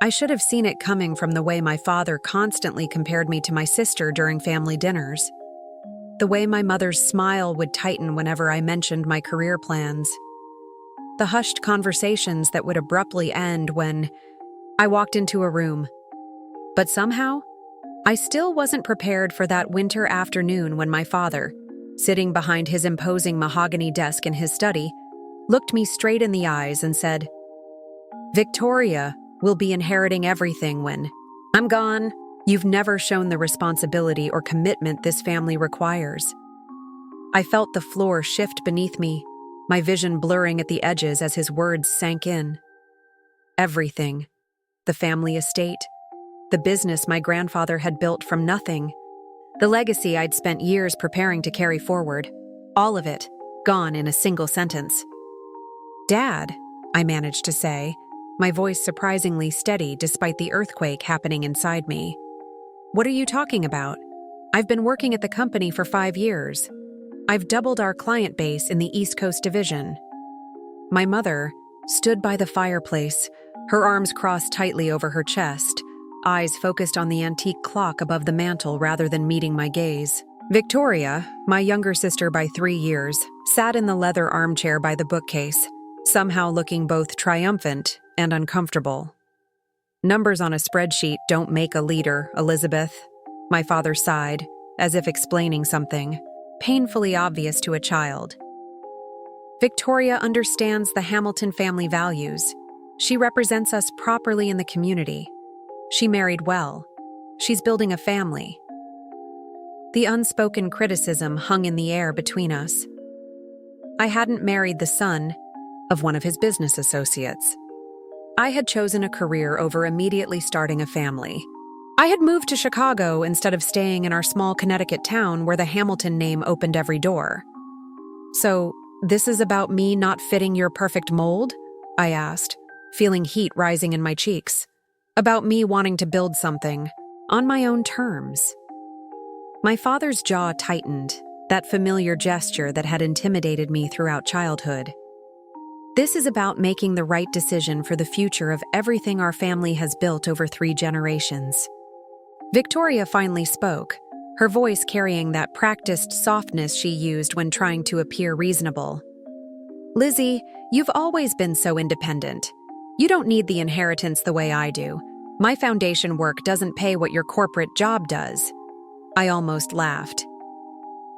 I should have seen it coming from the way my father constantly compared me to my sister during family dinners. The way my mother's smile would tighten whenever I mentioned my career plans. The hushed conversations that would abruptly end when I walked into a room. But somehow, I still wasn't prepared for that winter afternoon when my father, sitting behind his imposing mahogany desk in his study, looked me straight in the eyes and said, "Victoria will be inheriting everything when I'm gone. You've never shown the responsibility or commitment this family requires." I felt the floor shift beneath me, my vision blurring at the edges as his words sank in. Everything. The family estate. The business my grandfather had built from nothing. The legacy I'd spent years preparing to carry forward. All of it, gone in a single sentence. "Dad," I managed to say, my voice surprisingly steady despite the earthquake happening inside me. "What are you talking about? I've been working at the company for 5 years. I've doubled our client base in the East Coast division." My mother stood by the fireplace, her arms crossed tightly over her chest, eyes focused on the antique clock above the mantel rather than meeting my gaze. Victoria, my younger sister by 3 years, sat in the leather armchair by the bookcase, somehow looking both triumphant and uncomfortable. "Numbers on a spreadsheet don't make a leader, Elizabeth," my father sighed, as if explaining something, painfully obvious to a child. "Victoria understands the Hamilton family values. She represents us properly in the community. She married well. She's building a family." The unspoken criticism hung in the air between us. I hadn't married the son of one of his business associates. I had chosen a career over immediately starting a family. I had moved to Chicago instead of staying in our small Connecticut town where the Hamilton name opened every door. "So, this is about me not fitting your perfect mold?" I asked, feeling heat rising in my cheeks. "About me wanting to build something on my own terms?" My father's jaw tightened, that familiar gesture that had intimidated me throughout childhood. "This is about making the right decision for the future of everything our family has built over 3 generations. Victoria finally spoke, her voice carrying that practiced softness she used when trying to appear reasonable. "Lizzie, you've always been so independent. You don't need the inheritance the way I do. My foundation work doesn't pay what your corporate job does." I almost laughed.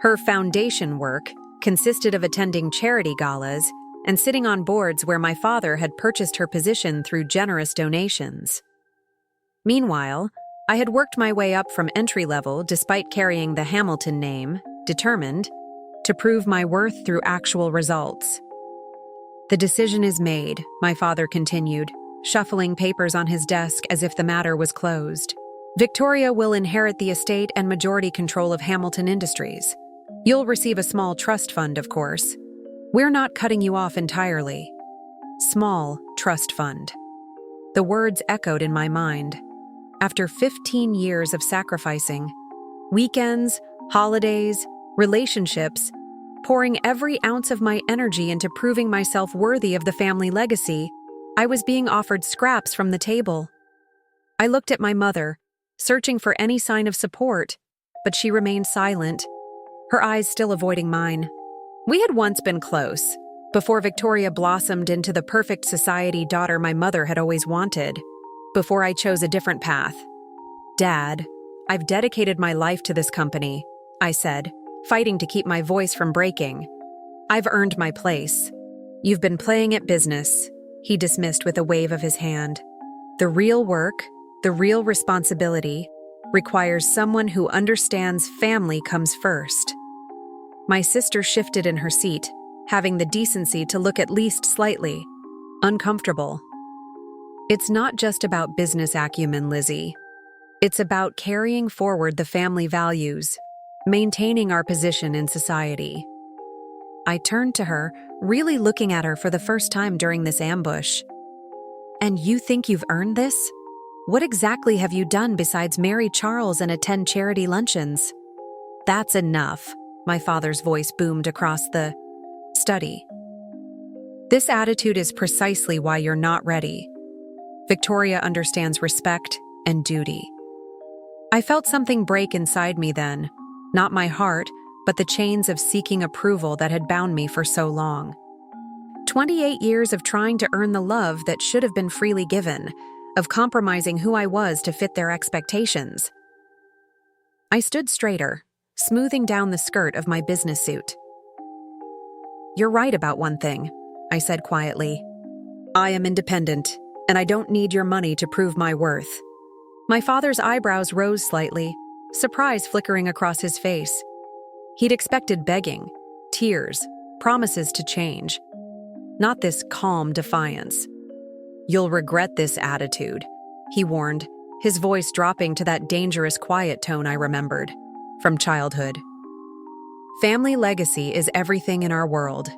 Her foundation work consisted of attending charity galas and sitting on boards where my father had purchased her position through generous donations. Meanwhile, I had worked my way up from entry level despite carrying the Hamilton name, determined to prove my worth through actual results. "The decision is made," my father continued, shuffling papers on his desk as if the matter was closed. "Victoria will inherit the estate and majority control of Hamilton Industries. You'll receive a small trust fund, of course. We're not cutting you off entirely." Small trust fund. The words echoed in my mind. After 15 years of sacrificing, weekends, holidays, relationships, pouring every ounce of my energy into proving myself worthy of the family legacy, I was being offered scraps from the table. I looked at my mother, searching for any sign of support, but she remained silent, her eyes still avoiding mine. We had once been close, before Victoria blossomed into the perfect society daughter my mother had always wanted, before I chose a different path. "Dad, I've dedicated my life to this company," I said, fighting to keep my voice from breaking. "I've earned my place. You've been playing at business," he dismissed with a wave of his hand. "The real work, the real responsibility, requires someone who understands family comes first." My sister shifted in her seat, having the decency to look at least slightly uncomfortable. "It's not just about business acumen, Lizzie. It's about carrying forward the family values, maintaining our position in society." I turned to her, really looking at her for the first time during this ambush. "And you think you've earned this? What exactly have you done besides marry Charles and attend charity luncheons?" "That's enough," my father's voice boomed across the study. "This attitude is precisely why you're not ready. Victoria understands respect and duty. I felt something break inside me then, not my heart, but the chains of seeking approval that had bound me for so long. 28 years of trying to earn the love that should have been freely given, of compromising who I was to fit their expectations. I stood straighter, smoothing down the skirt of my business suit. "You're right about one thing," I said quietly. "I am independent, and I don't need your money to prove my worth." My father's eyebrows rose slightly, surprise flickering across his face. He'd expected begging, tears, promises to change. Not this calm defiance. "You'll regret this attitude," he warned, his voice dropping to that dangerous quiet tone I remembered from childhood. Family legacy is everything in our world.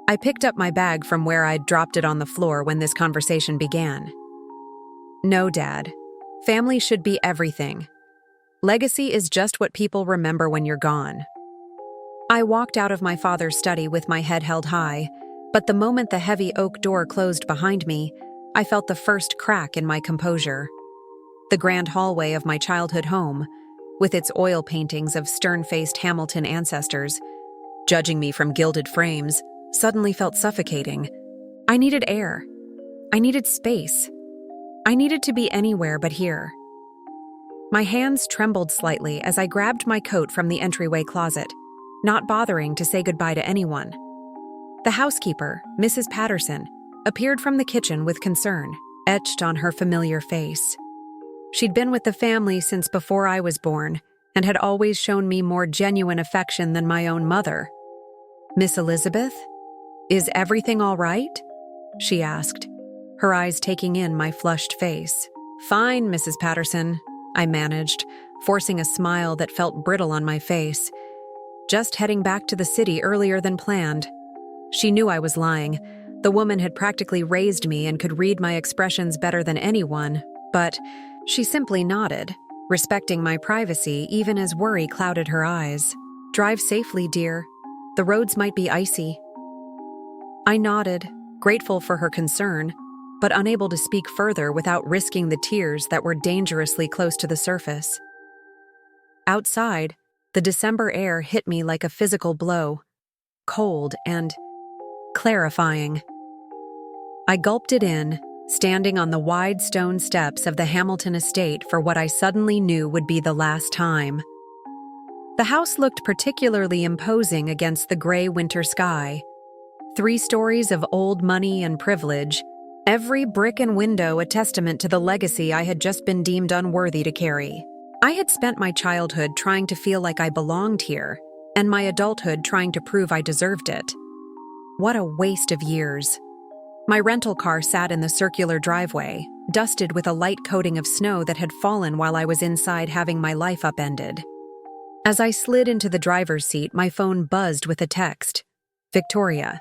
I picked up my bag from where I'd dropped it on the floor when this conversation began. "No, Dad. Family should be everything. Legacy is just what people remember when you're gone." I walked out of my father's study with my head held high, but the moment the heavy oak door closed behind me, I felt the first crack in my composure. The grand hallway of my childhood home, with its oil paintings of stern-faced Hamilton ancestors, judging me from gilded frames, suddenly felt suffocating. I needed air. I needed space. I needed to be anywhere but here. My hands trembled slightly as I grabbed my coat from the entryway closet, not bothering to say goodbye to anyone. The housekeeper, Mrs. Patterson, appeared from the kitchen with concern, etched on her familiar face. She'd been with the family since before I was born, and had always shown me more genuine affection than my own mother. "Miss Elizabeth? Is everything all right?" she asked, her eyes taking in my flushed face. "Fine, Mrs. Patterson," I managed, forcing a smile that felt brittle on my face. "Just heading back to the city earlier than planned." She knew I was lying. The woman had practically raised me and could read my expressions better than anyone, but she simply nodded, respecting my privacy even as worry clouded her eyes. "Drive safely, dear. The roads might be icy." I nodded, grateful for her concern, but unable to speak further without risking the tears that were dangerously close to the surface. Outside, the December air hit me like a physical blow, cold and clarifying. I gulped it in, standing on the wide stone steps of the Hamilton estate for what I suddenly knew would be the last time. The house looked particularly imposing against the gray winter sky. 3 stories of old money and privilege, every brick and window a testament to the legacy I had just been deemed unworthy to carry. I had spent my childhood trying to feel like I belonged here, and my adulthood trying to prove I deserved it. What a waste of years. My rental car sat in the circular driveway, dusted with a light coating of snow that had fallen while I was inside having my life upended. As I slid into the driver's seat, my phone buzzed with a text. "Victoria.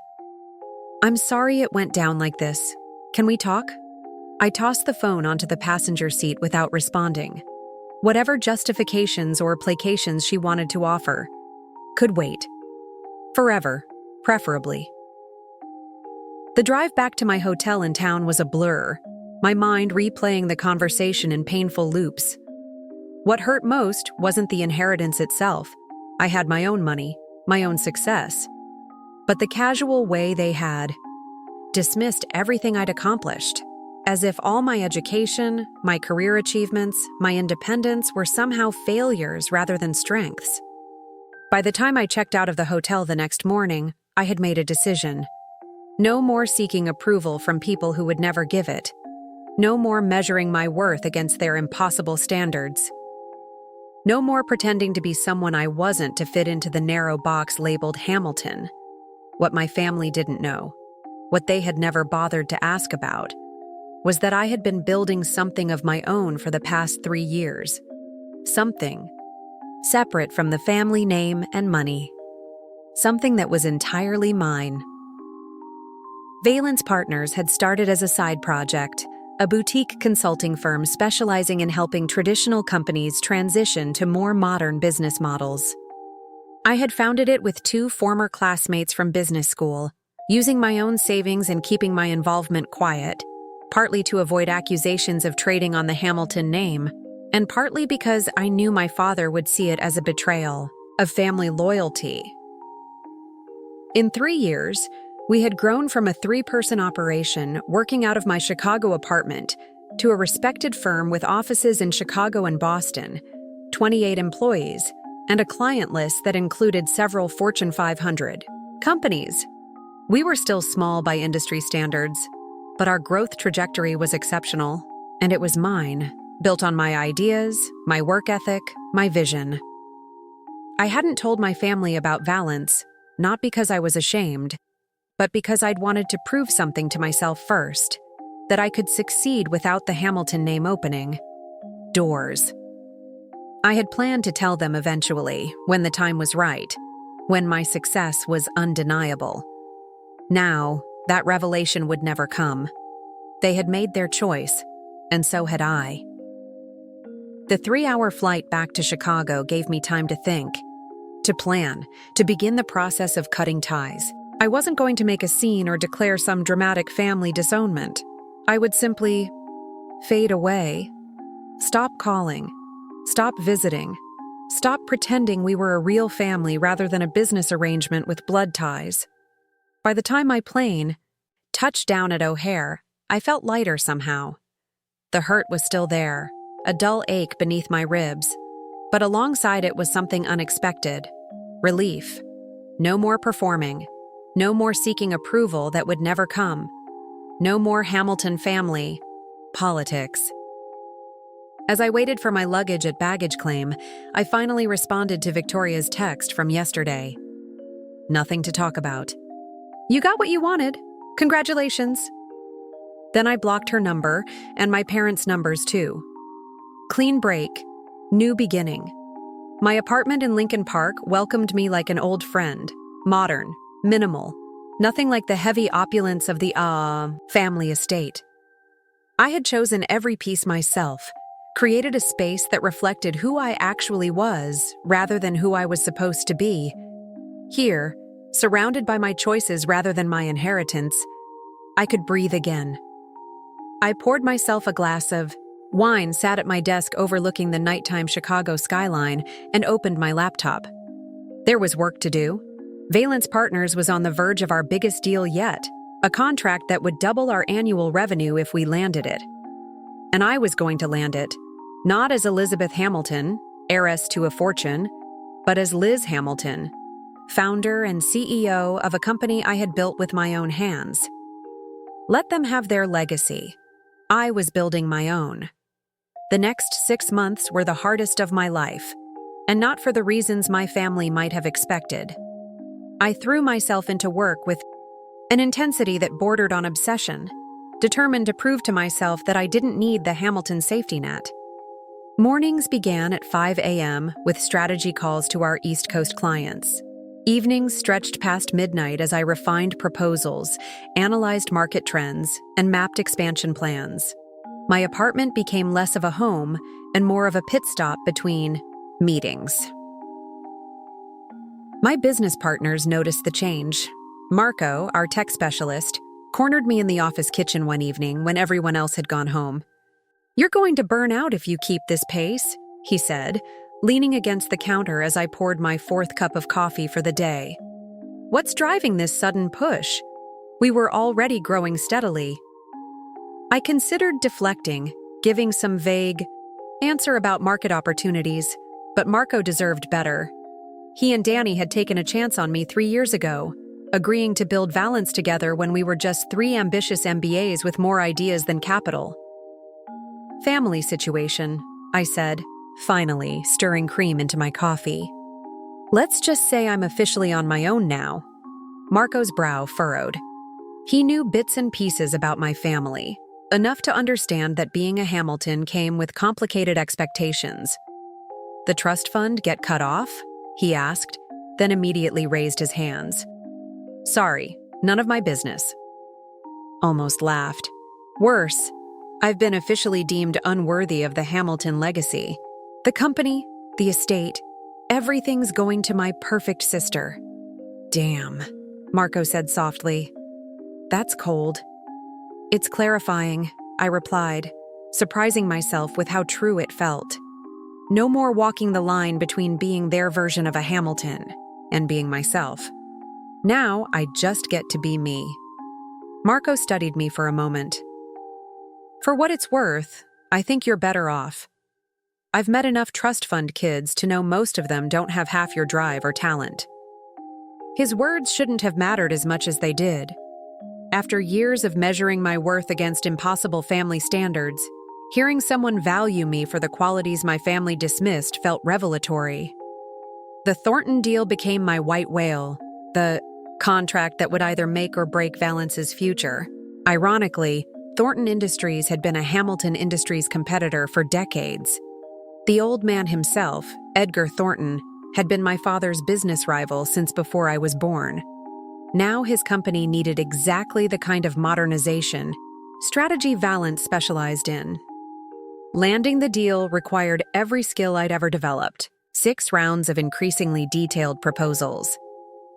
I'm sorry it went down like this. Can we talk?" I tossed the phone onto the passenger seat without responding. Whatever justifications or placations she wanted to offer could wait. Forever, preferably. The drive back to my hotel in town was a blur, my mind replaying the conversation in painful loops. What hurt most wasn't the inheritance itself. I had my own money, my own success. But the casual way they had dismissed everything I'd accomplished, as if all my education, my career achievements, my independence were somehow failures rather than strengths. By the time I checked out of the hotel the next morning, I had made a decision. No more seeking approval from people who would never give it. No more measuring my worth against their impossible standards. No more pretending to be someone I wasn't to fit into the narrow box labeled Hamilton. What my family didn't know, what they had never bothered to ask about, was that I had been building something of my own for the past 3 years. Something separate from the family name and money. Something that was entirely mine. Valence Partners had started as a side project, a boutique consulting firm specializing in helping traditional companies transition to more modern business models. I had founded it with 2 former classmates from business school, using my own savings and keeping my involvement quiet, partly to avoid accusations of trading on the Hamilton name, and partly because I knew my father would see it as a betrayal of family loyalty. In 3 years, we had grown from a 3-person operation working out of my Chicago apartment to a respected firm with offices in Chicago and Boston, 28 employees, and a client list that included several Fortune 500 companies. We were still small by industry standards, but our growth trajectory was exceptional, and it was mine, built on my ideas, my work ethic, my vision. I hadn't told my family about Valence, not because I was ashamed, but because I'd wanted to prove something to myself first, that I could succeed without the Hamilton name opening doors. I had planned to tell them eventually, when the time was right, when my success was undeniable. Now, that revelation would never come. They had made their choice, and so had I. The 3-hour flight back to Chicago gave me time to think, to plan, to begin the process of cutting ties. I wasn't going to make a scene or declare some dramatic family disownment. I would simply fade away, stop calling, stop visiting, stop pretending we were a real family rather than a business arrangement with blood ties. By the time my plane touched down at O'Hare, I felt lighter somehow. The hurt was still there, a dull ache beneath my ribs, but alongside it was something unexpected. Relief. No more performing. No more seeking approval that would never come. No more Hamilton family politics. As I waited for my luggage at baggage claim, I finally responded to Victoria's text from yesterday. Nothing to talk about. You got what you wanted. Congratulations. Then I blocked her number and my parents' numbers too. Clean break. New beginning. My apartment in Lincoln Park welcomed me like an old friend. Modern. Minimal. Nothing like the heavy opulence of the, family estate. I had chosen every piece myself, created a space that reflected who I actually was rather than who I was supposed to be. Here, surrounded by my choices rather than my inheritance, I could breathe again. I poured myself a glass of wine, sat at my desk overlooking the nighttime Chicago skyline, and opened my laptop. There was work to do. Valence Partners was on the verge of our biggest deal yet, a contract that would double our annual revenue if we landed it. And I was going to land it, not as Elizabeth Hamilton, heiress to a fortune, but as Liz Hamilton, founder and CEO of a company I had built with my own hands. Let them have their legacy. I was building my own. The next 6 months were the hardest of my life, and not for the reasons my family might have expected. I threw myself into work with an intensity that bordered on obsession, determined to prove to myself that I didn't need the Hamilton safety net. Mornings began at 5 a.m. with strategy calls to our East Coast clients. Evenings stretched past midnight as I refined proposals, analyzed market trends, and mapped expansion plans. My apartment became less of a home and more of a pit stop between meetings. My business partners noticed the change. Marco, our tech specialist, cornered me in the office kitchen one evening when everyone else had gone home. "You're going to burn out if you keep this pace," he said, leaning against the counter as I poured my 4th cup of coffee for the day. "What's driving this sudden push? We were already growing steadily." I considered deflecting, giving some vague answer about market opportunities, but Marco deserved better. He and Danny had taken a chance on me 3 years ago, agreeing to build Valence together when we were just 3 ambitious MBAs with more ideas than capital. "Family situation," I said, finally stirring cream into my coffee. "Let's just say I'm officially on my own now." Marco's brow furrowed. He knew bits and pieces about my family, enough to understand that being a Hamilton came with complicated expectations. "The trust fund get cut off?" he asked, then immediately raised his hands. "Sorry, none of my business." Almost laughed. "Worse, I've been officially deemed unworthy of the Hamilton legacy. The company, the estate, everything's going to my perfect sister." "Damn," Marco said softly. "That's cold." "It's clarifying," I replied, surprising myself with how true it felt. No more walking the line between being their version of a Hamilton and being myself. Now I just get to be me. Marco studied me for a moment. For what it's worth, I think you're better off. I've met enough trust fund kids to know most of them don't have half your drive or talent. His words shouldn't have mattered as much as they did. After years of measuring my worth against impossible family standards, hearing someone value me for the qualities my family dismissed felt revelatory. The Thornton deal became my white whale, the contract that would either make or break Valence's future. Ironically, Thornton Industries had been a Hamilton Industries competitor for decades. The old man himself, Edgar Thornton, had been my father's business rival since before I was born. Now his company needed exactly the kind of modernization strategy Valence specialized in. Landing the deal required every skill I'd ever developed, 6 rounds of increasingly detailed proposals,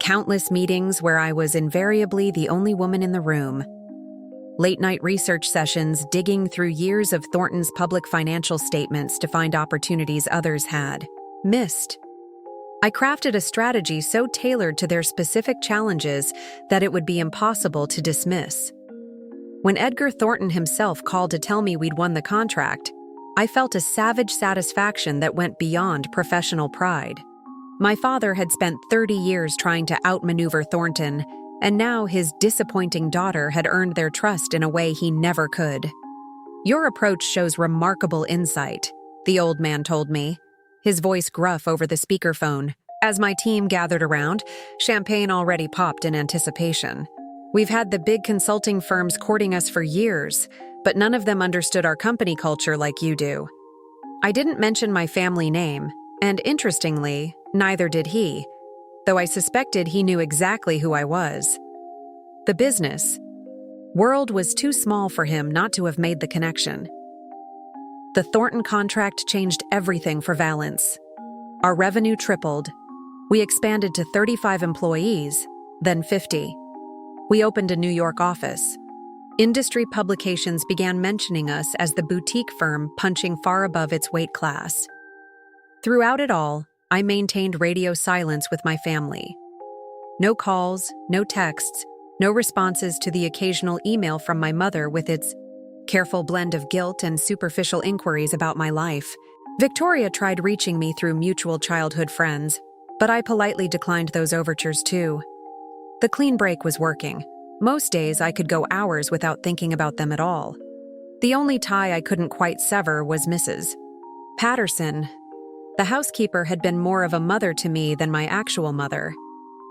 countless meetings where I was invariably the only woman in the room, late-night research sessions digging through years of Thornton's public financial statements to find opportunities others had missed. I crafted a strategy so tailored to their specific challenges that it would be impossible to dismiss. When Edgar Thornton himself called to tell me we'd won the contract, I felt a savage satisfaction that went beyond professional pride. My father had spent 30 years trying to outmaneuver Thornton, and now his disappointing daughter had earned their trust in a way he never could. Your approach shows remarkable insight, the old man told me, his voice gruff over the speakerphone. As my team gathered around, champagne already popped in anticipation. We've had the big consulting firms courting us for years, but none of them understood our company culture like you do. I didn't mention my family name, and interestingly, neither did he, though I suspected he knew exactly who I was. The business world was too small for him not to have made the connection. The Thornton contract changed everything for Valence. Our revenue tripled. We expanded to 35 employees, then 50. We opened a New York office. Industry publications began mentioning us as the boutique firm punching far above its weight class. Throughout it all, I maintained radio silence with my family. No calls, no texts, no responses to the occasional email from my mother with its careful blend of guilt and superficial inquiries about my life. Victoria tried reaching me through mutual childhood friends, but I politely declined those overtures too. The clean break was working. Most days I could go hours without thinking about them at all. The only tie I couldn't quite sever was Mrs. Patterson. The housekeeper had been more of a mother to me than my actual mother,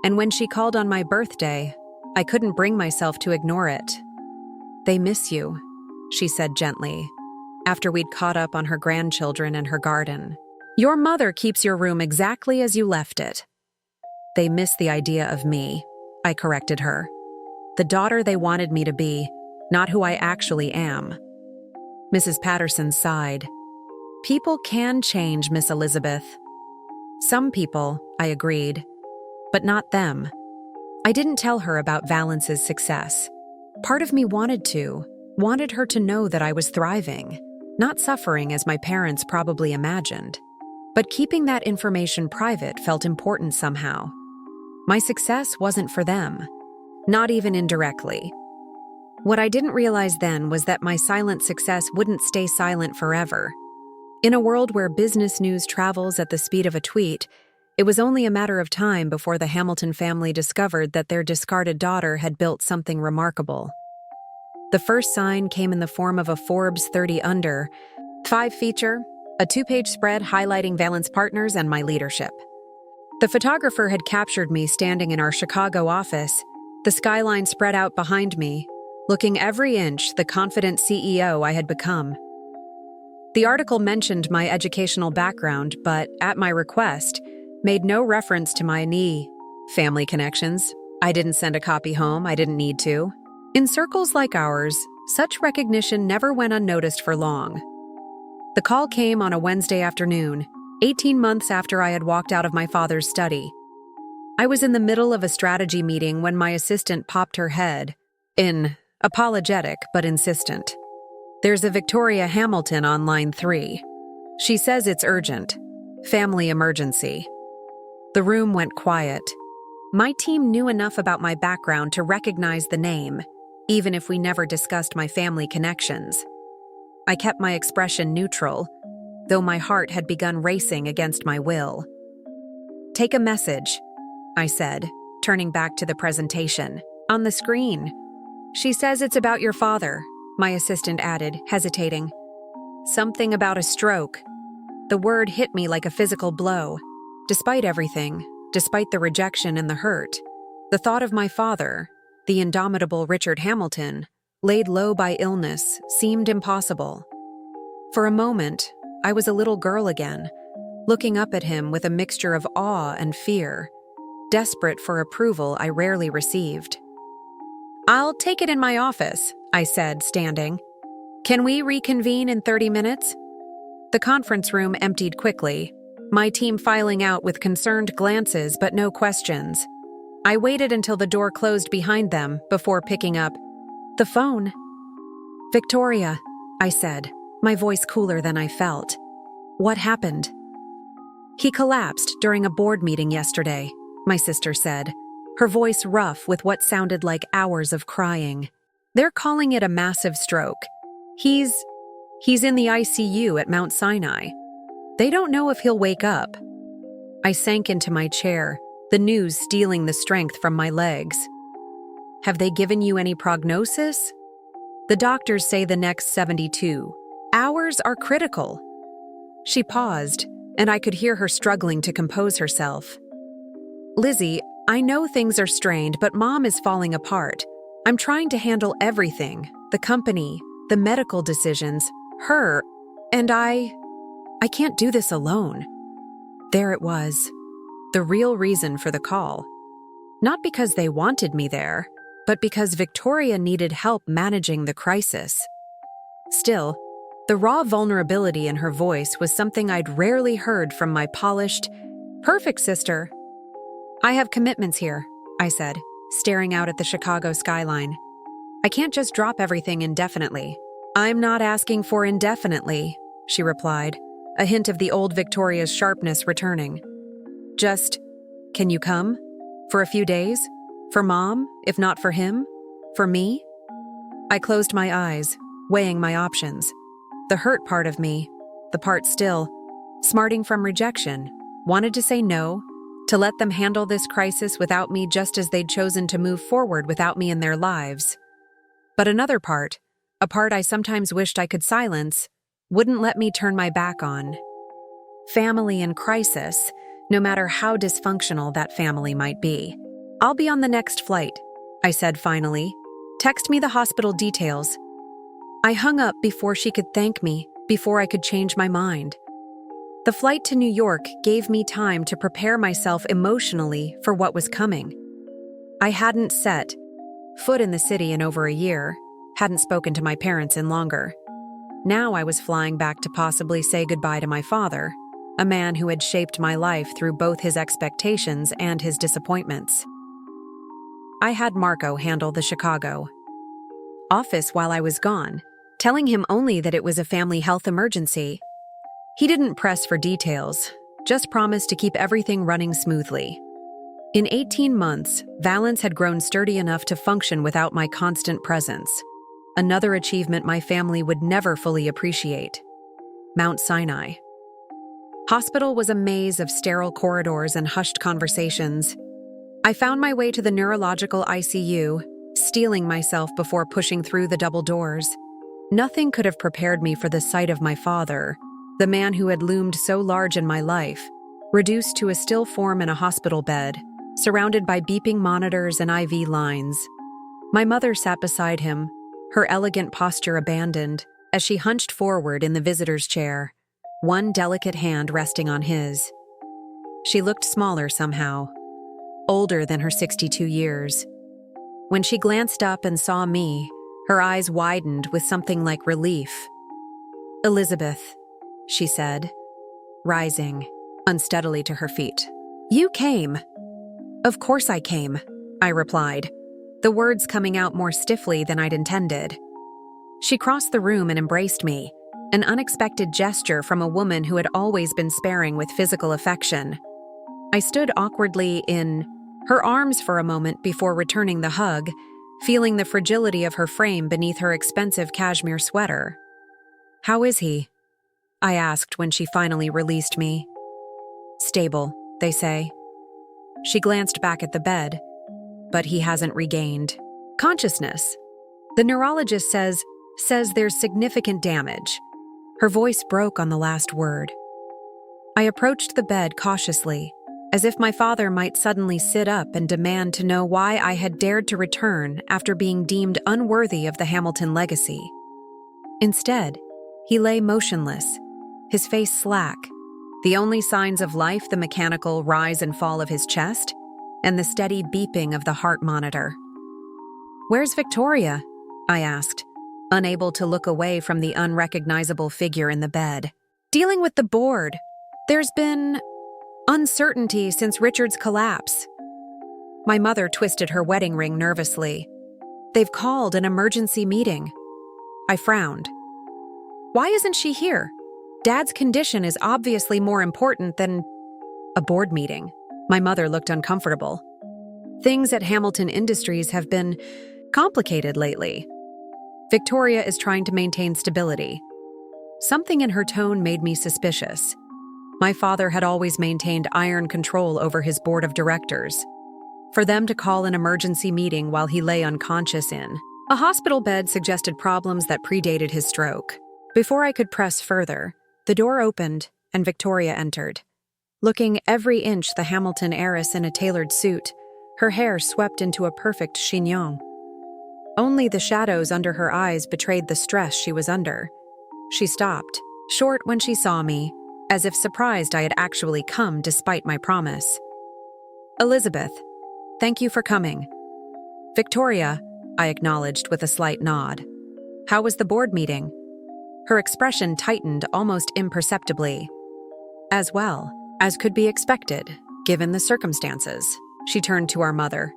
and when she called on my birthday, I couldn't bring myself to ignore it. "They miss you," she said gently, after we'd caught up on her grandchildren and her garden. "Your mother keeps your room exactly as you left it." "They miss the idea of me," I corrected her. "The daughter they wanted me to be, not who I actually am." Mrs. Patterson sighed. "People can change, Miss Elizabeth." "Some people," I agreed, "but not them." I didn't tell her about Valence's success. Part of me wanted her to know that I was thriving, not suffering as my parents probably imagined. But keeping that information private felt important somehow. My success wasn't for them, not even indirectly. What I didn't realize then was that my silent success wouldn't stay silent forever. In a world where business news travels at the speed of a tweet, it was only a matter of time before the Hamilton family discovered that their discarded daughter had built something remarkable. The first sign came in the form of a Forbes 30 Under 5 feature, a 2-page spread highlighting Valence Partners and my leadership. The photographer had captured me standing in our Chicago office, the skyline spread out behind me, looking every inch the confident CEO I had become. The article mentioned my educational background, but, at my request, made no reference to my family connections. I didn't send a copy home, I didn't need to. In circles like ours, such recognition never went unnoticed for long. The call came on a Wednesday afternoon, 18 months after I had walked out of my father's study. I was in the middle of a strategy meeting when my assistant popped her head, apologetic but insistent. There's a Victoria Hamilton on line 3. She says it's urgent. Family emergency. The room went quiet. My team knew enough about my background to recognize the name, even if we never discussed my family connections. I kept my expression neutral, though my heart had begun racing against my will. "Take a message," I said, turning back to the presentation. "On the screen." "She says it's about your father," my assistant added, hesitating. "Something about a stroke." The word hit me like a physical blow. Despite everything, despite the rejection and the hurt, the thought of my father, the indomitable Richard Hamilton, laid low by illness, seemed impossible. For a moment, I was a little girl again, looking up at him with a mixture of awe and fear, desperate for approval I rarely received. "I'll take it in my office," I said, standing. "Can we reconvene in 30 minutes? The conference room emptied quickly, my team filing out with concerned glances but no questions. I waited until the door closed behind them before picking up the phone. "Victoria," I said, my voice cooler than I felt. "What happened?" "He collapsed during a board meeting yesterday," my sister said, her voice rough with what sounded like hours of crying. "They're calling it a massive stroke. He's in the ICU at Mount Sinai. They don't know if he'll wake up." I sank into my chair, the news stealing the strength from my legs. "Have they given you any prognosis?" "The doctors say the next 72 hours are critical." She paused, and I could hear her struggling to compose herself. "Lizzie, I know things are strained, but Mom is falling apart. I'm trying to handle everything, the company, the medical decisions, her, and I can't do this alone." There it was, the real reason for the call. Not because they wanted me there, but because Victoria needed help managing the crisis. Still, the raw vulnerability in her voice was something I'd rarely heard from my polished, perfect sister. "I have commitments here," I said, staring out at the Chicago skyline. "I can't just drop everything indefinitely." "I'm not asking for indefinitely," she replied, a hint of the old Victoria's sharpness returning. "Just, can you come? For a few days? For Mom, if not for him? For me?" I closed my eyes, weighing my options. The hurt part of me, the part still, smarting from rejection, wanted to say no, to let them handle this crisis without me just as they'd chosen to move forward without me in their lives. But another part, a part I sometimes wished I could silence, wouldn't let me turn my back on. Family in crisis, no matter how dysfunctional that family might be. "I'll be on the next flight," I said finally. "Text me the hospital details." I hung up before she could thank me, before I could change my mind. The flight to New York gave me time to prepare myself emotionally for what was coming. I hadn't set foot in the city in over a year, hadn't spoken to my parents in longer. Now I was flying back to possibly say goodbye to my father, a man who had shaped my life through both his expectations and his disappointments. I had Marco handle the Chicago office while I was gone, telling him only that it was a family health emergency. He didn't press for details, just promised to keep everything running smoothly. In 18 months, Valence had grown sturdy enough to function without my constant presence. Another achievement my family would never fully appreciate. Mount Sinai. Hospital was a maze of sterile corridors and hushed conversations. I found my way to the neurological ICU, steeling myself before pushing through the double doors. Nothing could have prepared me for the sight of my father, the man who had loomed so large in my life, reduced to a still form in a hospital bed, surrounded by beeping monitors and IV lines. My mother sat beside him, her elegant posture abandoned, as she hunched forward in the visitor's chair, one delicate hand resting on his. She looked smaller somehow, older than her 62 years. When she glanced up and saw me, her eyes widened with something like relief. "Elizabeth," she said, rising unsteadily to her feet. "You came." "Of course I came," I replied, the words coming out more stiffly than I'd intended. She crossed the room and embraced me, an unexpected gesture from a woman who had always been sparing with physical affection. I stood awkwardly in her arms for a moment before returning the hug, feeling the fragility of her frame beneath her expensive cashmere sweater. "How is he?" I asked when she finally released me. "Stable, they say." She glanced back at the bed, but he hasn't regained consciousness. The neurologist says there's significant damage. Her voice broke on the last word. I approached the bed cautiously, as if my father might suddenly sit up and demand to know why I had dared to return after being deemed unworthy of the Hamilton legacy. Instead, he lay motionless, his face slack, the only signs of life the mechanical rise and fall of his chest and the steady beeping of the heart monitor. "Where's Victoria?" I asked, unable to look away from the unrecognizable figure in the bed. "Dealing with the board. There's been uncertainty since Richard's collapse." My mother twisted her wedding ring nervously. "They've called an emergency meeting." I frowned. "Why isn't she here? Dad's condition is obviously more important than a board meeting." My mother looked uncomfortable. "Things at Hamilton Industries have been complicated lately. Victoria is trying to maintain stability." Something in her tone made me suspicious. My father had always maintained iron control over his board of directors. For them to call an emergency meeting while he lay unconscious in a hospital bed suggested problems that predated his stroke. Before I could press further, the door opened and Victoria entered. Looking every inch the Hamilton heiress in a tailored suit, her hair swept into a perfect chignon. Only the shadows under her eyes betrayed the stress she was under. She stopped, short when she saw me, as if surprised I had actually come despite my promise. "Elizabeth, thank you for coming." "Victoria," I acknowledged with a slight nod. "How was the board meeting?" Her expression tightened almost imperceptibly. "As well as could be expected, given the circumstances." She turned to our mother.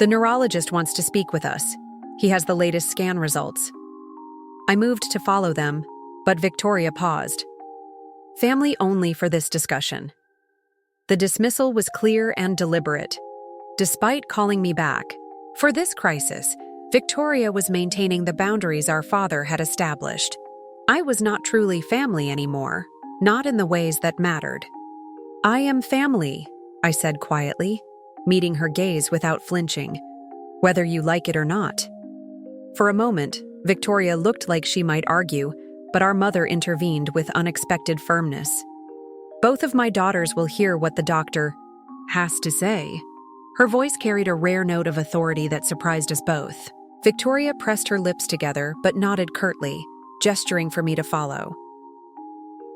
"The neurologist wants to speak with us. He has the latest scan results." I moved to follow them, but Victoria paused. "Family only for this discussion." The dismissal was clear and deliberate. Despite calling me back, for this crisis, Victoria was maintaining the boundaries our father had established. I was not truly family anymore, not in the ways that mattered. "I am family," I said quietly, meeting her gaze without flinching, "whether you like it or not." For a moment, Victoria looked like she might argue, but our mother intervened with unexpected firmness. "Both of my daughters will hear what the doctor has to say." Her voice carried a rare note of authority that surprised us both. Victoria pressed her lips together but nodded curtly, gesturing for me to follow.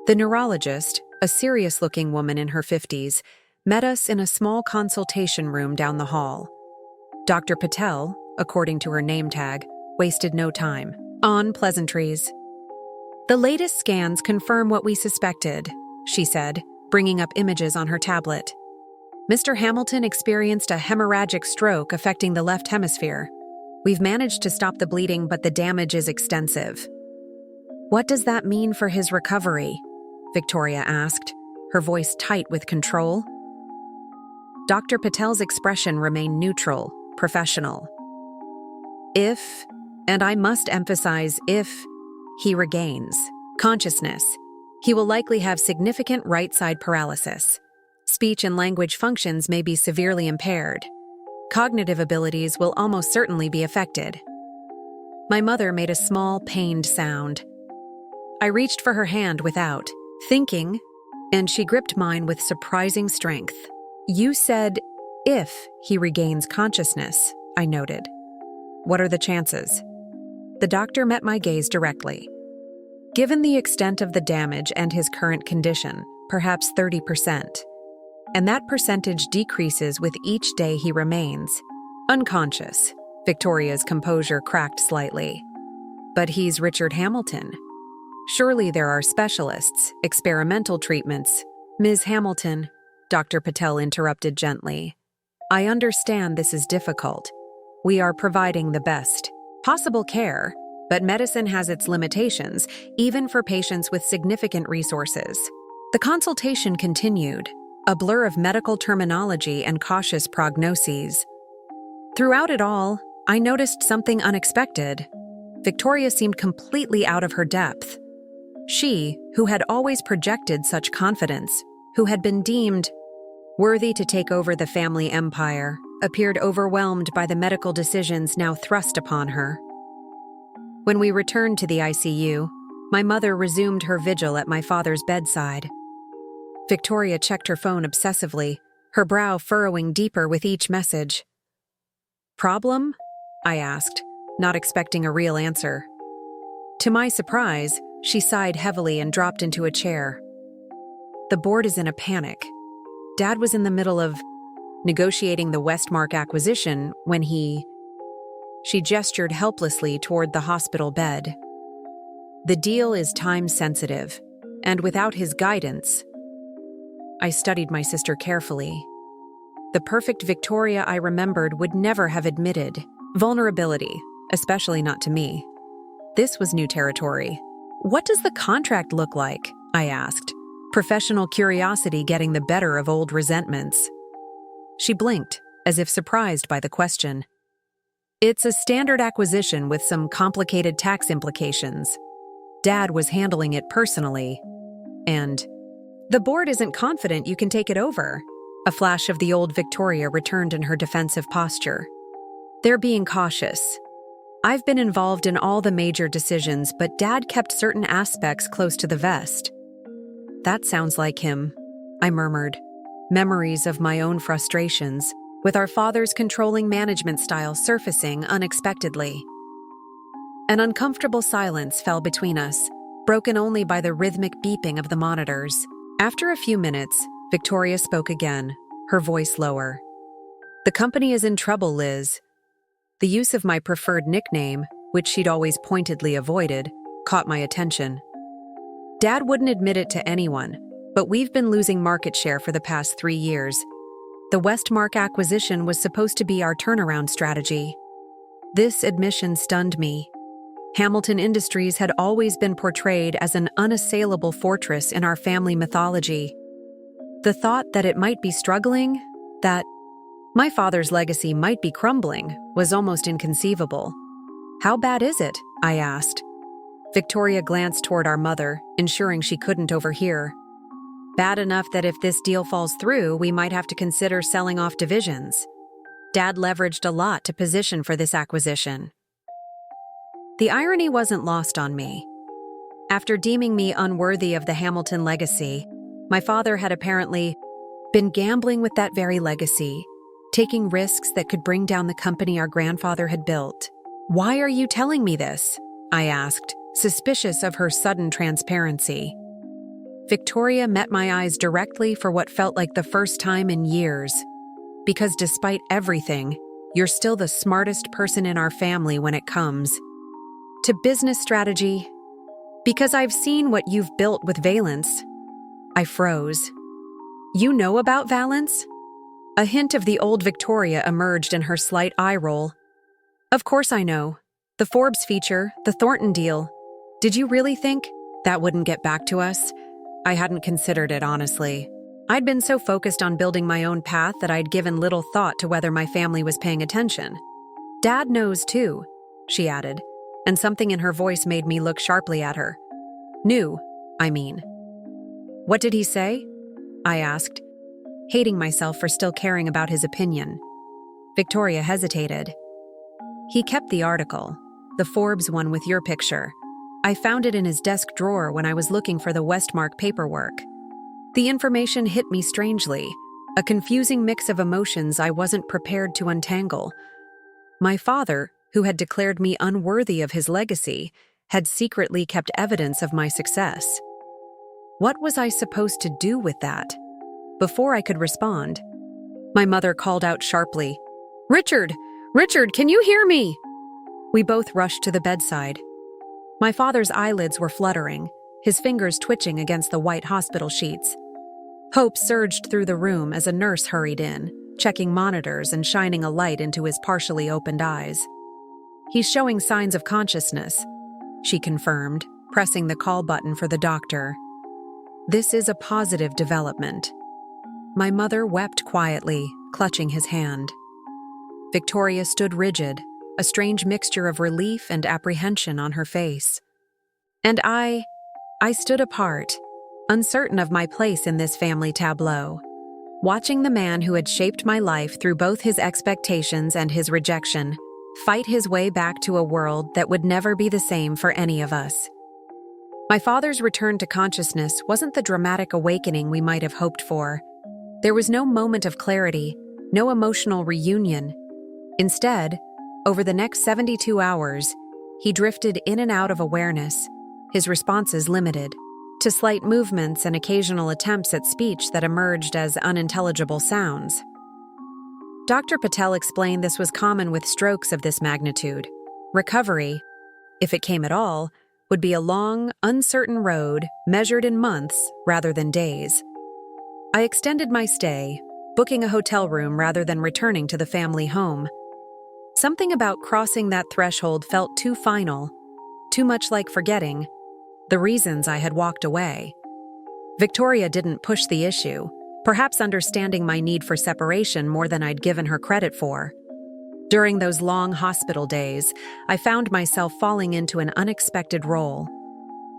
The neurologist, a serious-looking woman in her 50s, met us in a small consultation room down the hall. Dr. Patel, according to her name tag, wasted no time on pleasantries. "The latest scans confirm what we suspected," she said, bringing up images on her tablet. "Mr. Hamilton experienced a hemorrhagic stroke affecting the left hemisphere. We've managed to stop the bleeding, but the damage is extensive." "What does that mean for his recovery?" Victoria asked, her voice tight with control. Dr. Patel's expression remained neutral, professional. "If, and I must emphasize if, he regains consciousness, he will likely have significant right-side paralysis. Speech and language functions may be severely impaired. Cognitive abilities will almost certainly be affected." My mother made a small, pained sound. I reached for her hand without thinking, and she gripped mine with surprising strength. "You said, if he regains consciousness," I noted. "What are the chances?" The doctor met my gaze directly. "Given the extent of the damage and his current condition, perhaps 30%. And that percentage decreases with each day he remains unconscious." Victoria's composure cracked slightly. "But he's Richard Hamilton. Surely there are specialists, experimental treatments." "Ms. Hamilton," Dr. Patel interrupted gently, "I understand this is difficult. We are providing the best possible care, but medicine has its limitations, even for patients with significant resources. The consultation continued, a blur of medical terminology and cautious prognoses. Throughout it all, I noticed something unexpected. Victoria seemed completely out of her depth. She, who had always projected such confidence, who had been deemed worthy to take over the family empire, appeared overwhelmed by the medical decisions now thrust upon her. When we returned to the ICU, my mother resumed her vigil at my father's bedside. Victoria checked her phone obsessively, her brow furrowing deeper with each message. "Problem?" I asked, not expecting a real answer. To my surprise, she sighed heavily and dropped into a chair. The board is in a panic. Dad was in the middle of negotiating the Westmark acquisition when She gestured helplessly toward the hospital bed. The deal is time-sensitive, and without his guidance, I studied my sister carefully. The perfect Victoria I remembered would never have admitted vulnerability, especially not to me. This was new territory. "What does the contract look like?" I asked, professional curiosity getting the better of old resentments. She blinked, as if surprised by the question. "It's a standard acquisition with some complicated tax implications. Dad was handling it personally. And the board isn't confident you can take it over." A flash of the old Victoria returned in her defensive posture. "They're being cautious. I've been involved in all the major decisions, but Dad kept certain aspects close to the vest." "That sounds like him," I murmured, memories of my own frustrations, with our father's controlling management style surfacing unexpectedly. An uncomfortable silence fell between us, broken only by the rhythmic beeping of the monitors. After a few minutes, Victoria spoke again, her voice lower. "The company is in trouble, Liz." The use of my preferred nickname, which she'd always pointedly avoided, caught my attention. "Dad wouldn't admit it to anyone, but we've been losing market share for the past 3 years. The Westmark acquisition was supposed to be our turnaround strategy." This admission stunned me. Hamilton Industries had always been portrayed as an unassailable fortress in our family mythology. The thought that it might be struggling, that my father's legacy might be crumbling, was almost inconceivable. "How bad is it?" I asked. Victoria glanced toward our mother, ensuring she couldn't overhear. "Bad enough that if this deal falls through, we might have to consider selling off divisions. Dad leveraged a lot to position for this acquisition." The irony wasn't lost on me. After deeming me unworthy of the Hamilton legacy, my father had apparently been gambling with that very legacy, taking risks that could bring down the company our grandfather had built. "Why are you telling me this?" I asked, suspicious of her sudden transparency. Victoria met my eyes directly for what felt like the first time in years. "Because despite everything, you're still the smartest person in our family when it comes to business strategy. Because I've seen what you've built with Valence." I froze. "You know about Valence?" A hint of the old Victoria emerged in her slight eye roll. "Of course I know. The Forbes feature, the Thornton deal. Did you really think that wouldn't get back to us?" I hadn't considered it, honestly. I'd been so focused on building my own path that I'd given little thought to whether my family was paying attention. "Dad knows too," she added, and something in her voice made me look sharply at her. "Knew, I mean." "What did he say?" I asked, hating myself for still caring about his opinion. Victoria hesitated. "He kept the article, the Forbes one with your picture. I found it in his desk drawer when I was looking for the Westmark paperwork." The information hit me strangely, a confusing mix of emotions I wasn't prepared to untangle. My father, who had declared me unworthy of his legacy, had secretly kept evidence of my success. What was I supposed to do with that? Before I could respond, my mother called out sharply, "Richard! Richard, can you hear me?" We both rushed to the bedside. My father's eyelids were fluttering, his fingers twitching against the white hospital sheets. Hope surged through the room as a nurse hurried in, checking monitors and shining a light into his partially opened eyes. "He's showing signs of consciousness," she confirmed, pressing the call button for the doctor. "This is a positive development." My mother wept quietly, clutching his hand. Victoria stood rigid, a strange mixture of relief and apprehension on her face. And I stood apart, uncertain of my place in this family tableau, watching the man who had shaped my life through both his expectations and his rejection fight his way back to a world that would never be the same for any of us. My father's return to consciousness wasn't the dramatic awakening we might have hoped for. There was no moment of clarity, no emotional reunion. Instead, over the next 72 hours, he drifted in and out of awareness, his responses limited to slight movements and occasional attempts at speech that emerged as unintelligible sounds. Dr. Patel explained this was common with strokes of this magnitude. Recovery, if it came at all, would be a long, uncertain road measured in months rather than days. I extended my stay, booking a hotel room rather than returning to the family home. Something about crossing that threshold felt too final, too much like forgetting the reasons I had walked away. Victoria didn't push the issue, perhaps understanding my need for separation more than I'd given her credit for. During those long hospital days, I found myself falling into an unexpected role.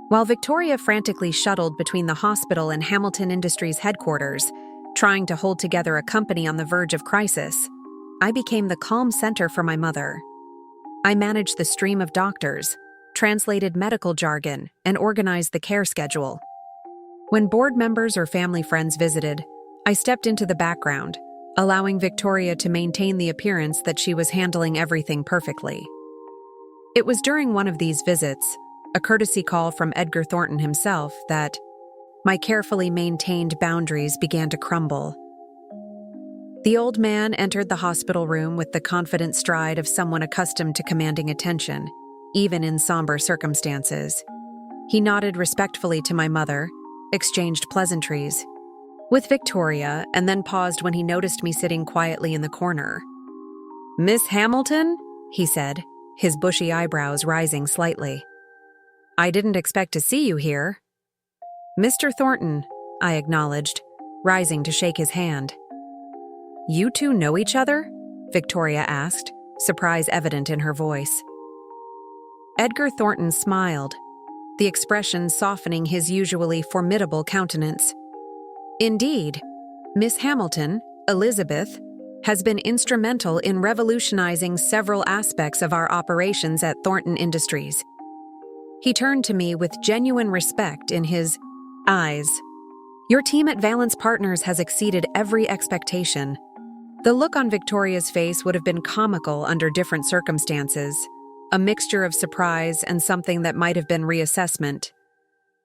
While Victoria frantically shuttled between the hospital and Hamilton Industries headquarters, trying to hold together a company on the verge of crisis, I became the calm center for my mother. I managed the stream of doctors, translated medical jargon, and organized the care schedule. When board members or family friends visited, I stepped into the background, allowing Victoria to maintain the appearance that she was handling everything perfectly. It was during one of these visits, a courtesy call from Edgar Thornton himself, that my carefully maintained boundaries began to crumble. The old man entered the hospital room with the confident stride of someone accustomed to commanding attention, even in somber circumstances. He nodded respectfully to my mother, exchanged pleasantries with Victoria, and then paused when he noticed me sitting quietly in the corner. "Miss Hamilton?" he said, his bushy eyebrows rising slightly. "I didn't expect to see you here." "Mr. Thornton," I acknowledged, rising to shake his hand. "You two know each other?" Victoria asked, surprise evident in her voice. Edgar Thornton smiled, the expression softening his usually formidable countenance. "Indeed, Miss Hamilton, Elizabeth, has been instrumental in revolutionizing several aspects of our operations at Thornton Industries." He turned to me with genuine respect in his eyes. "Your team at Valence Partners has exceeded every expectation." The look on Victoria's face would have been comical under different circumstances, a mixture of surprise and something that might have been reassessment.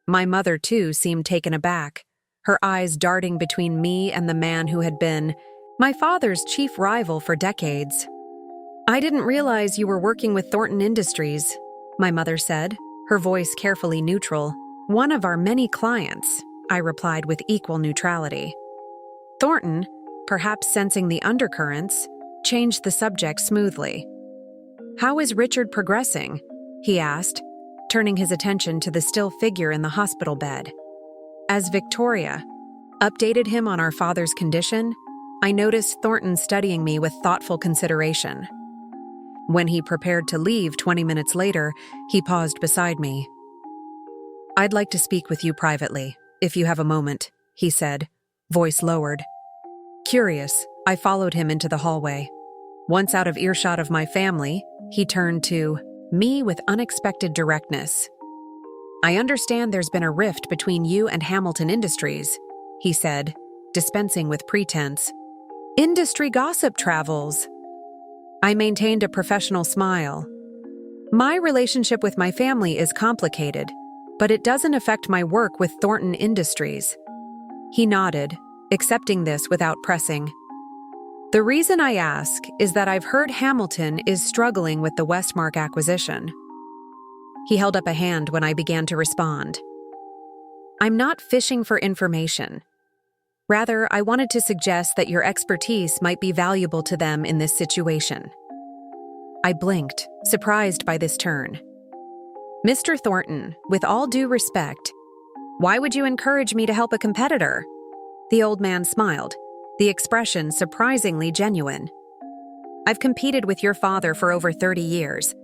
My mother, too, seemed taken aback, her eyes darting between me and the man who had been my father's chief rival for decades. "I didn't realize you were working with Thornton Industries," my mother said, her voice carefully neutral. "One of our many clients," I replied with equal neutrality. Thornton, perhaps sensing the undercurrents, changed the subject smoothly. "How is Richard progressing?" he asked, turning his attention to the still figure in the hospital bed. As Victoria updated him on our father's condition, I noticed Thornton studying me with thoughtful consideration. When he prepared to leave 20 minutes later, he paused beside me. "I'd like to speak with you privately, if you have a moment," he said, voice lowered. Curious, I followed him into the hallway. Once out of earshot of my family, he turned to me with unexpected directness. "I understand there's been a rift between you and Hamilton Industries," he said, dispensing with pretense. "Industry gossip travels." I maintained a professional smile. "My relationship with my family is complicated, but it doesn't affect my work with Thornton Industries." He nodded, accepting this without pressing. "The reason I ask is that I've heard Hamilton is struggling with the Westmark acquisition." He held up a hand when I began to respond. "I'm not fishing for information. Rather, I wanted to suggest that your expertise might be valuable to them in this situation." I blinked, surprised by this turn. Mr. Thornton, with all due respect, why would you encourage me to help a competitor? The old man smiled, the expression surprisingly genuine. I've competed with your father for over 30 years.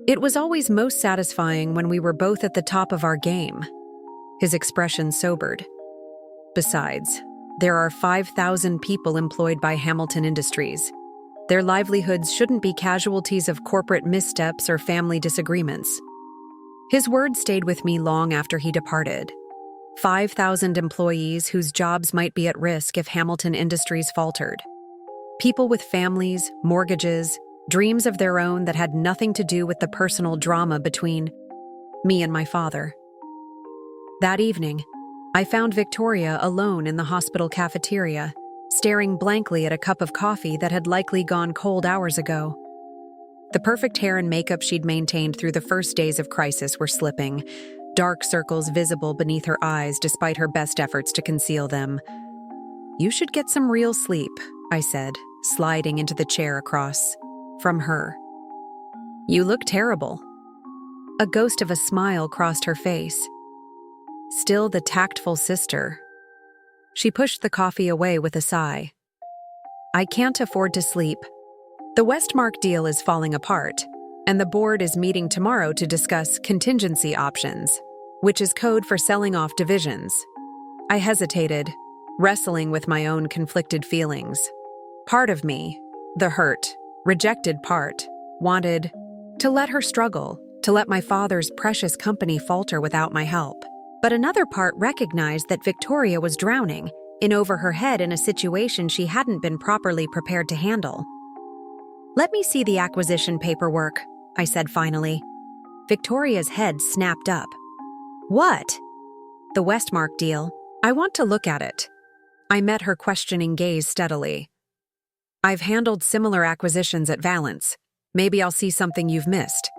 It was always most satisfying when we were both at the top of our game. His expression sobered. Besides, there are 5,000 people employed by Hamilton Industries. Their livelihoods shouldn't be casualties of corporate missteps or family disagreements. His words stayed with me long after he departed. 5,000 employees whose jobs might be at risk if Hamilton Industries faltered. People with families, mortgages, dreams of their own that had nothing to do with the personal drama between me and my father. That evening, I found Victoria alone in the hospital cafeteria, staring blankly at a cup of coffee that had likely gone cold hours ago. The perfect hair and makeup she'd maintained through the first days of crisis were slipping, dark circles visible beneath her eyes despite her best efforts to conceal them. "You should get some real sleep," I said, sliding into the chair across from her. "You look terrible." A ghost of a smile crossed her face. Still the tactful sister. She pushed the coffee away with a sigh. "I can't afford to sleep. The Westmark deal is falling apart, and the board is meeting tomorrow to discuss contingency options, which is code for selling off divisions." I hesitated, wrestling with my own conflicted feelings. Part of me, the hurt, rejected part, wanted to let her struggle, to let my father's precious company falter without my help. But another part recognized that Victoria was drowning, in over her head in a situation she hadn't been properly prepared to handle. "Let me see the acquisition paperwork," I said finally. Victoria's head snapped up. "What?" "The Westmark deal. I want to look at it." I met her questioning gaze steadily. "I've handled similar acquisitions at Valence. Maybe I'll see something you've missed."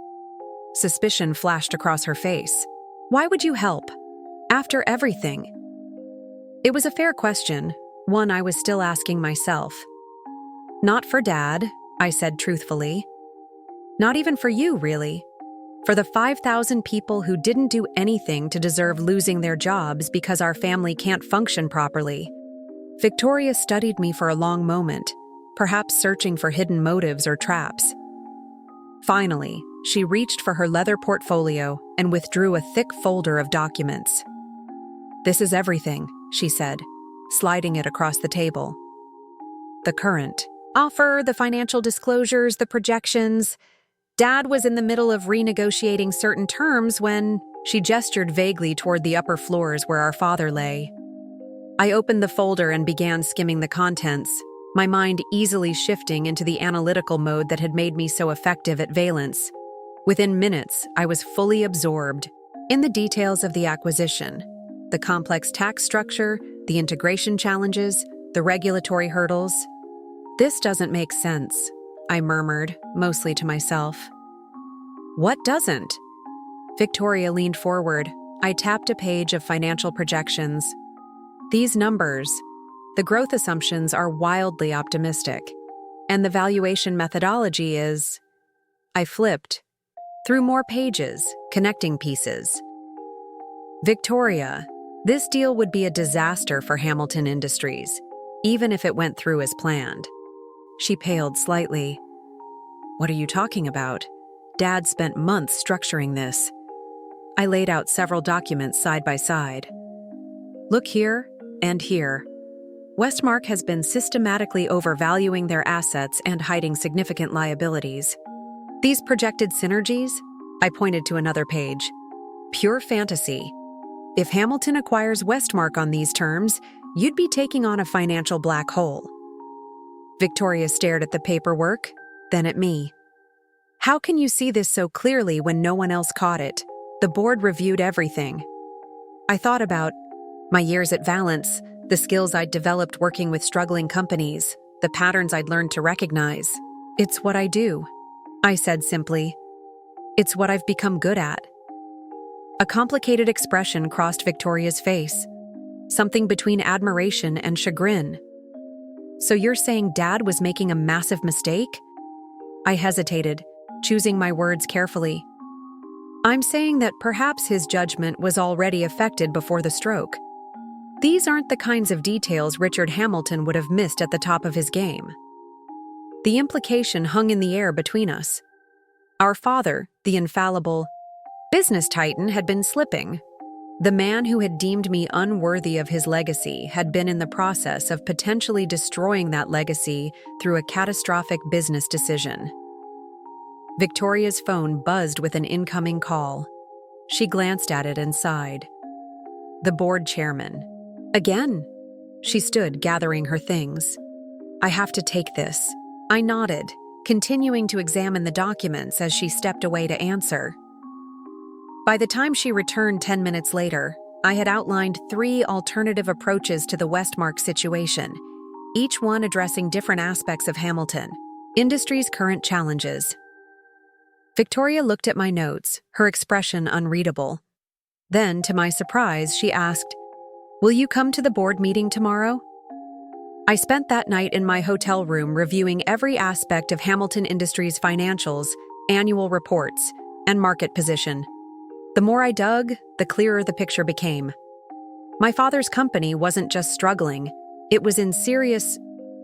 Suspicion flashed across her face. "Why would you help? After everything?" It was a fair question, one I was still asking myself. "Not for Dad," I said truthfully. "Not even for you, really. For the 5,000 people who didn't do anything to deserve losing their jobs because our family can't function properly." Victoria studied me for a long moment, perhaps searching for hidden motives or traps. Finally, she reached for her leather portfolio and withdrew a thick folder of documents. "This is everything," she said, sliding it across the table. "The current offer, the financial disclosures, the projections. Dad was in the middle of renegotiating certain terms when..." She gestured vaguely toward the upper floors where our father lay. I opened the folder and began skimming the contents, my mind easily shifting into the analytical mode that had made me so effective at Valence. Within minutes, I was fully absorbed in the details of the acquisition, the complex tax structure, the integration challenges, the regulatory hurdles. "This doesn't make sense," I murmured, mostly to myself. "What doesn't?" Victoria leaned forward. I tapped a page of financial projections. "These numbers, the growth assumptions are wildly optimistic, and the valuation methodology is..." I flipped through more pages, connecting pieces. "Victoria, this deal would be a disaster for Hamilton Industries, even if it went through as planned." She paled slightly. "What are you talking about? Dad spent months structuring this." I laid out several documents side by side. "Look here and here. Westmark has been systematically overvaluing their assets and hiding significant liabilities. These projected synergies," I pointed to another page, "pure fantasy. If Hamilton acquires Westmark on these terms, you'd be taking on a financial black hole." Victoria stared at the paperwork, then at me. "How can you see this so clearly when no one else caught it? The board reviewed everything." I thought about my years at Valence, the skills I'd developed working with struggling companies, the patterns I'd learned to recognize. "It's what I do," I said simply. "It's what I've become good at." A complicated expression crossed Victoria's face, something between admiration and chagrin. "So you're saying Dad was making a massive mistake?" I hesitated, choosing my words carefully. I'm saying that perhaps his judgment was already affected before the stroke. These aren't the kinds of details Richard Hamilton would have missed at the top of his game. The implication hung in the air between us. Our father, the infallible business titan, had been slipping. The man who had deemed me unworthy of his legacy had been in the process of potentially destroying that legacy through a catastrophic business decision. Victoria's phone buzzed with an incoming call. She glanced at it and sighed. The board chairman. Again? She stood, gathering her things. I have to take this. I nodded, continuing to examine the documents as she stepped away to answer. By the time she returned 10 minutes later, I had outlined 3 alternative approaches to the Westmark situation, each one addressing different aspects of Hamilton Industries' current challenges. Victoria looked at my notes, her expression unreadable. Then, to my surprise, she asked, "Will you come to the board meeting tomorrow?" I spent that night in my hotel room reviewing every aspect of Hamilton Industries' financials, annual reports, and market position. The more I dug, the clearer the picture became. My father's company wasn't just struggling, it was in serious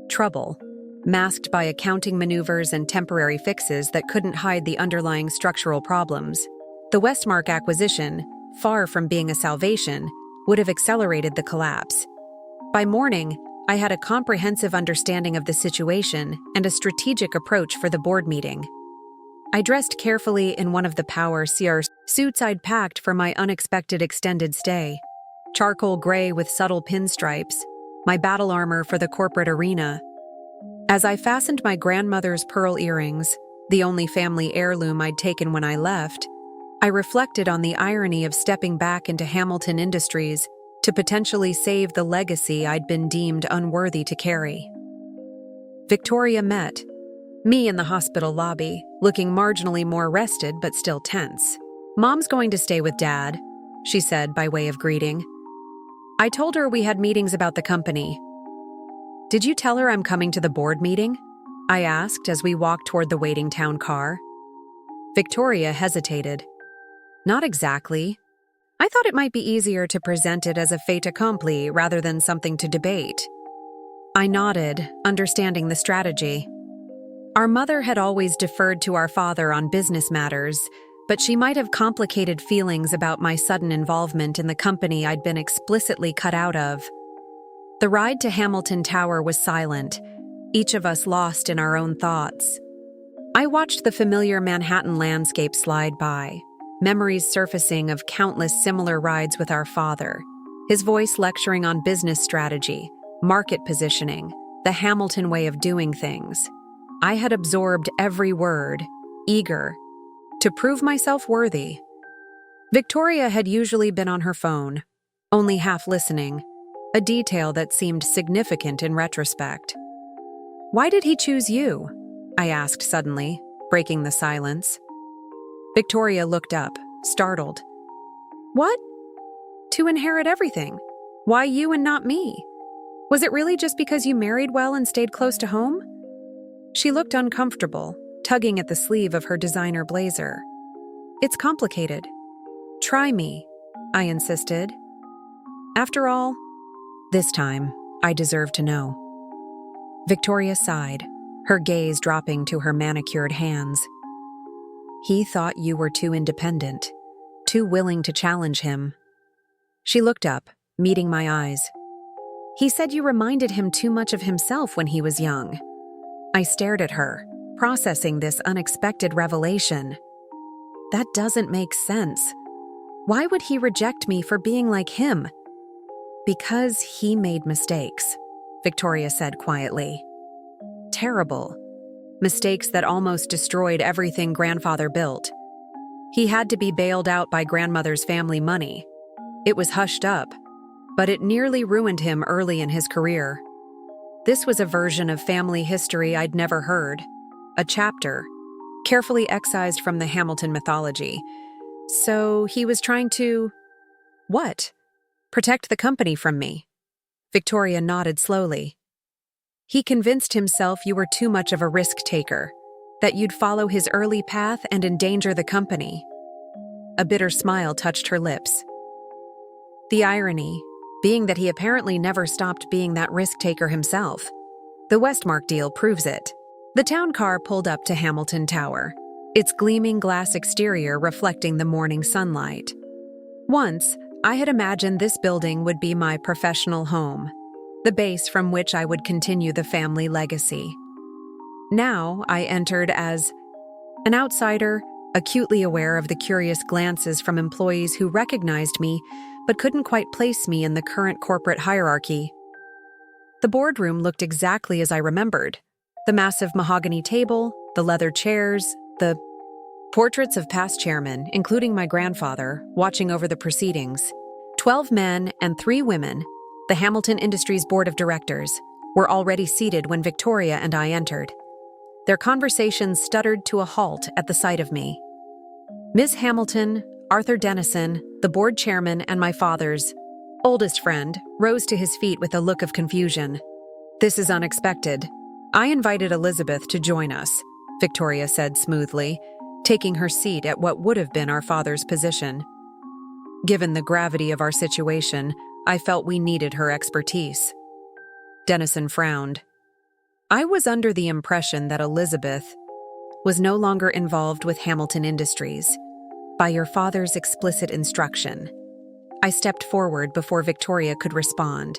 trouble, masked by accounting maneuvers and temporary fixes that couldn't hide the underlying structural problems. The Westmark acquisition, far from being a salvation, would have accelerated the collapse. By morning, I had a comprehensive understanding of the situation and a strategic approach for the board meeting. I dressed carefully in one of the Power CR suits I'd packed for my unexpected extended stay. Charcoal gray with subtle pinstripes, my battle armor for the corporate arena. As I fastened my grandmother's pearl earrings, the only family heirloom I'd taken when I left, I reflected on the irony of stepping back into Hamilton Industries to potentially save the legacy I'd been deemed unworthy to carry. Victoria met me in the hospital lobby, looking marginally more rested but still tense. "Mom's going to stay with Dad," she said by way of greeting. I told her we had meetings about the company. "Did you tell her I'm coming to the board meeting?" I asked as we walked toward the waiting town car. Victoria hesitated. "Not exactly. I thought it might be easier to present it as a fait accompli rather than something to debate." I nodded, understanding the strategy. Our mother had always deferred to our father on business matters, but she might have complicated feelings about my sudden involvement in the company I'd been explicitly cut out of. The ride to Hamilton Tower was silent, each of us lost in our own thoughts. I watched the familiar Manhattan landscape slide by, memories surfacing of countless similar rides with our father, his voice lecturing on business strategy, market positioning, the Hamilton way of doing things. I had absorbed every word, eager to prove myself worthy. Victoria had usually been on her phone, only half listening, a detail that seemed significant in retrospect. "Why did he choose you?" I asked suddenly, breaking the silence. Victoria looked up, startled. "What? To inherit everything? Why you and not me? Was it really just because you married well and stayed close to home?" She looked uncomfortable, tugging at the sleeve of her designer blazer. "It's complicated. Try me," I insisted. After all, this time, I deserve to know. Victoria sighed, her gaze dropping to her manicured hands. "He thought you were too independent, too willing to challenge him." She looked up, meeting my eyes. "He said you reminded him too much of himself when he was young." I stared at her, processing this unexpected revelation. That doesn't make sense. Why would he reject me for being like him? "Because he made mistakes," Victoria said quietly. "Terrible. Mistakes that almost destroyed everything grandfather built. He had to be bailed out by grandmother's family money. It was hushed up, but it nearly ruined him early in his career. This was a version of family history I'd never heard, a chapter, carefully excised from the Hamilton mythology. So he was trying to... what? Protect the company from me." Victoria nodded slowly. "He convinced himself you were too much of a risk-taker, that you'd follow his early path and endanger the company." A bitter smile touched her lips. The irony being that he apparently never stopped being that risk-taker himself. The Westmark deal proves it. The town car pulled up to Hamilton Tower, its gleaming glass exterior reflecting the morning sunlight. Once, I had imagined this building would be my professional home, the base from which I would continue the family legacy. Now, I entered as an outsider, acutely aware of the curious glances from employees who recognized me but couldn't quite place me in the current corporate hierarchy. The boardroom looked exactly as I remembered. The massive mahogany table, the leather chairs, the portraits of past chairmen, including my grandfather, watching over the proceedings. 12 men and 3 women, the Hamilton Industries Board of Directors, were already seated when Victoria and I entered. Their conversations stuttered to a halt at the sight of me. Ms. Hamilton, Arthur Dennison, the board chairman, and my father's oldest friend, rose to his feet with a look of confusion. "This is unexpected. I invited Elizabeth to join us," Victoria said smoothly, taking her seat at what would have been our father's position. Given the gravity of our situation, I felt we needed her expertise. Dennison frowned. I was under the impression that Elizabeth was no longer involved with Hamilton Industries, by your father's explicit instruction. I stepped forward before Victoria could respond.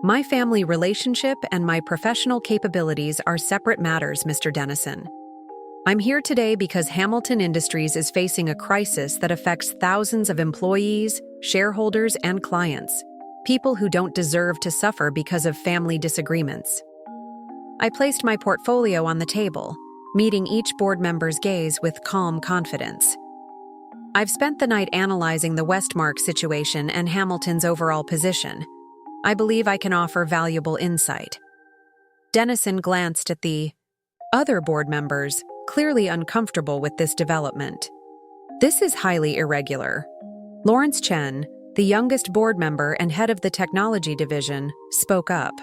My family relationship and my professional capabilities are separate matters, Mr. Dennison. I'm here today because Hamilton Industries is facing a crisis that affects thousands of employees, shareholders, and clients, people who don't deserve to suffer because of family disagreements. I placed my portfolio on the table, meeting each board member's gaze with calm confidence. I've spent the night analyzing the Westmark situation and Hamilton's overall position. I believe I can offer valuable insight. Dennison glanced at the other board members, clearly uncomfortable with this development. This is highly irregular. Lawrence Chen, the youngest board member and head of the technology division, spoke up.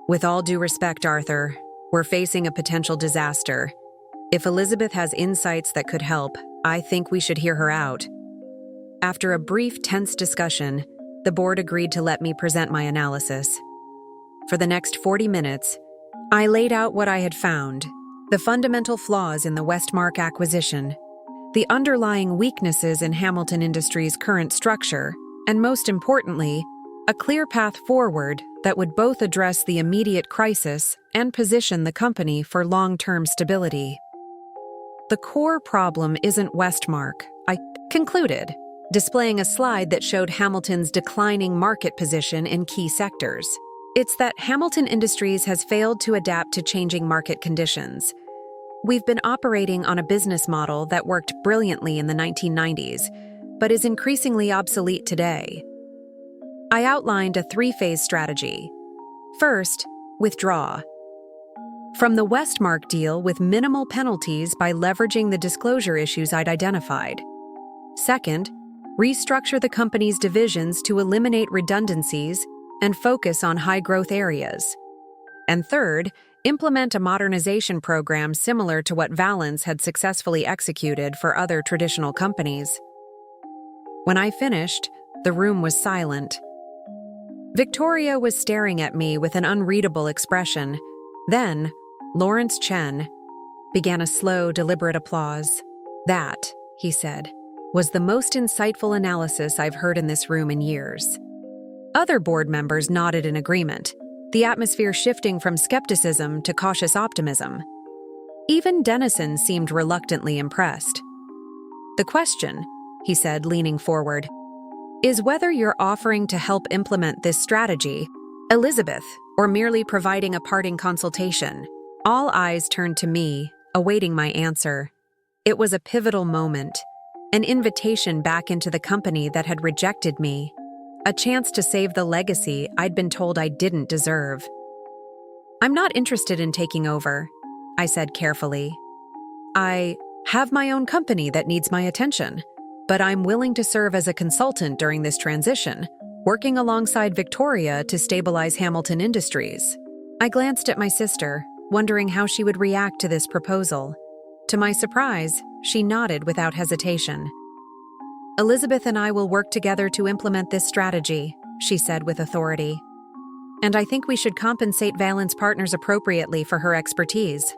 With all due respect, Arthur, we're facing a potential disaster. If Elizabeth has insights that could help, I think we should hear her out. After a brief, tense discussion, the board agreed to let me present my analysis. For the next 40 minutes, I laid out what I had found, the fundamental flaws in the Westmark acquisition, the underlying weaknesses in Hamilton Industries' current structure, and most importantly, a clear path forward that would both address the immediate crisis and position the company for long-term stability. The core problem isn't Westmark, I concluded, displaying a slide that showed Hamilton's declining market position in key sectors. It's that Hamilton Industries has failed to adapt to changing market conditions. We've been operating on a business model that worked brilliantly in the 1990s, but is increasingly obsolete today. I outlined a 3-phase strategy. First, withdraw from the Westmark deal with minimal penalties by leveraging the disclosure issues I'd identified. Second, restructure the company's divisions to eliminate redundancies and focus on high-growth areas. And third, implement a modernization program similar to what Valens had successfully executed for other traditional companies. When I finished, the room was silent. Victoria was staring at me with an unreadable expression. Then, Lawrence Chen began a slow, deliberate applause. "That," he said, "was the most insightful analysis I've heard in this room in years." Other board members nodded in agreement, the atmosphere shifting from skepticism to cautious optimism. Even Dennison seemed reluctantly impressed. "The question," he said, leaning forward, "is whether you're offering to help implement this strategy, Elizabeth, or merely providing a parting consultation." All eyes turned to me, awaiting my answer. It was a pivotal moment, an invitation back into the company that had rejected me, a chance to save the legacy I'd been told I didn't deserve. "I'm not interested in taking over," I said carefully. "I have my own company that needs my attention, but I'm willing to serve as a consultant during this transition, working alongside Victoria to stabilize Hamilton Industries." I glanced at my sister, wondering how she would react to this proposal. To my surprise, she nodded without hesitation. Elizabeth and I will work together to implement this strategy, she said with authority. And I think we should compensate Valent's partners appropriately for her expertise.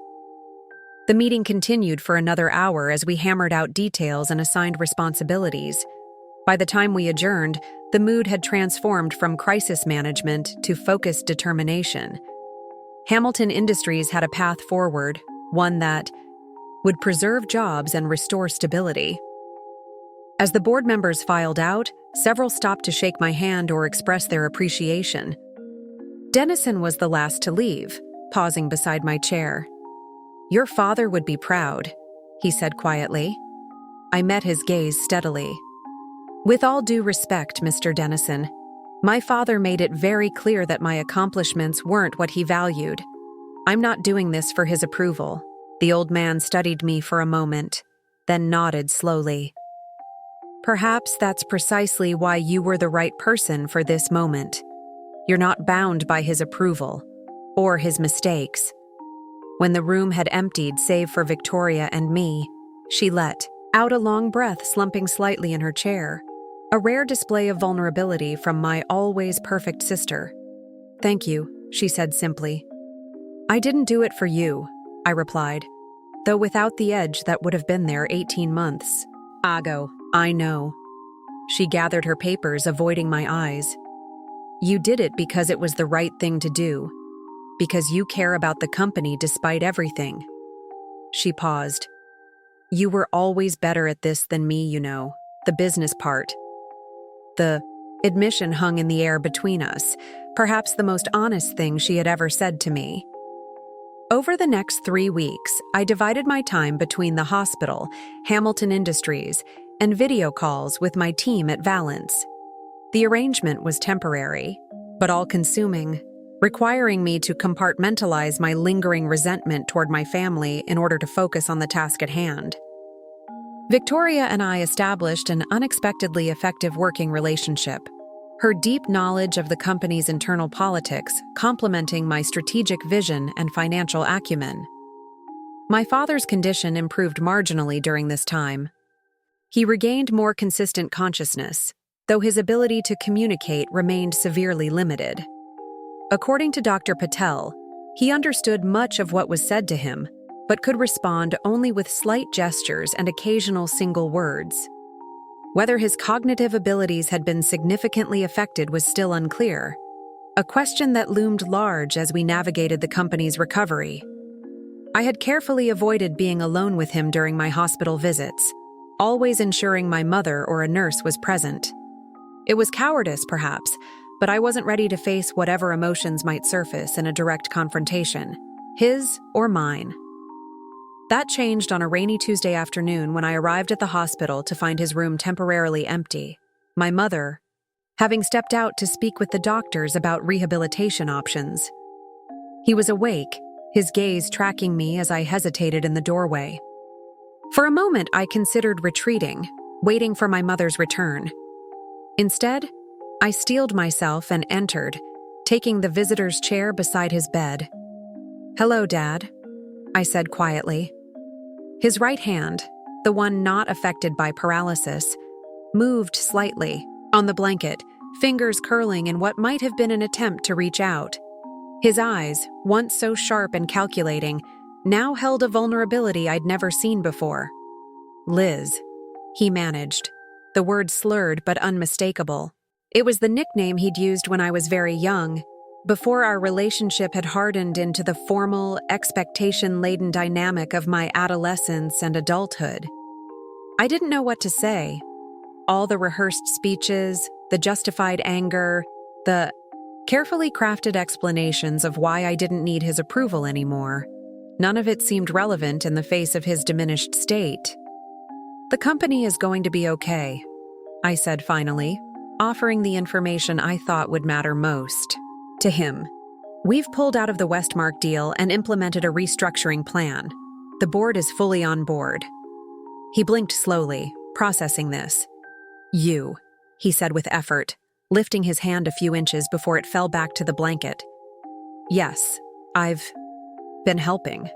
The meeting continued for another hour as we hammered out details and assigned responsibilities. By the time we adjourned, the mood had transformed from crisis management to focused determination. Hamilton Industries had a path forward, one that would preserve jobs and restore stability. As the board members filed out, several stopped to shake my hand or express their appreciation. Dennison was the last to leave, pausing beside my chair. "Your father would be proud," he said quietly. I met his gaze steadily. "With all due respect, Mr. Dennison, my father made it very clear that my accomplishments weren't what he valued. I'm not doing this for his approval." The old man studied me for a moment, then nodded slowly. "Perhaps that's precisely why you were the right person for this moment. You're not bound by his approval, or his mistakes." When the room had emptied save for Victoria and me, she let out a long breath, slumping slightly in her chair, a rare display of vulnerability from my always perfect sister. "Thank you," she said simply. "I didn't do it for you," I replied, though without the edge that would have been there 18 months. "Ago, I know." She gathered her papers, avoiding my eyes. "You did it because it was the right thing to do. Because you care about the company despite everything." She paused. "You were always better at this than me, you know, the business part." The admission hung in the air between us, perhaps the most honest thing she had ever said to me. Over the next 3 weeks, I divided my time between the hospital, Hamilton Industries, and video calls with my team at Valence. The arrangement was temporary, but all-consuming, requiring me to compartmentalize my lingering resentment toward my family in order to focus on the task at hand. Victoria and I established an unexpectedly effective working relationship, her deep knowledge of the company's internal politics complementing my strategic vision and financial acumen. My father's condition improved marginally during this time. He regained more consistent consciousness, though his ability to communicate remained severely limited. According to Dr. Patel, he understood much of what was said to him, but could respond only with slight gestures and occasional single words. Whether his cognitive abilities had been significantly affected was still unclear, a question that loomed large as we navigated the company's recovery. I had carefully avoided being alone with him during my hospital visits, always ensuring my mother or a nurse was present. It was cowardice, perhaps, but I wasn't ready to face whatever emotions might surface in a direct confrontation, his or mine. That changed on a rainy Tuesday afternoon when I arrived at the hospital to find his room temporarily empty, my mother having stepped out to speak with the doctors about rehabilitation options. He was awake, his gaze tracking me as I hesitated in the doorway. For a moment, I considered retreating, waiting for my mother's return. Instead, I steeled myself and entered, taking the visitor's chair beside his bed. "Hello, Dad," I said quietly. His right hand, the one not affected by paralysis, moved slightly on the blanket, fingers curling in what might have been an attempt to reach out. His eyes, once so sharp and calculating, now held a vulnerability I'd never seen before. "Liz," he managed, the word slurred but unmistakable. It was the nickname he'd used when I was very young, before our relationship had hardened into the formal, expectation-laden dynamic of my adolescence and adulthood. I didn't know what to say. All the rehearsed speeches, the justified anger, the carefully crafted explanations of why I didn't need his approval anymore. None of it seemed relevant in the face of his diminished state. "The company is going to be okay," I said finally, offering the information I thought would matter most. To him, "We've pulled out of the Westmark deal and implemented a restructuring plan. The board is fully on board." He blinked slowly, processing this. "You," he said with effort, lifting his hand a few inches before it fell back to the blanket. "Yes, I've been helping,"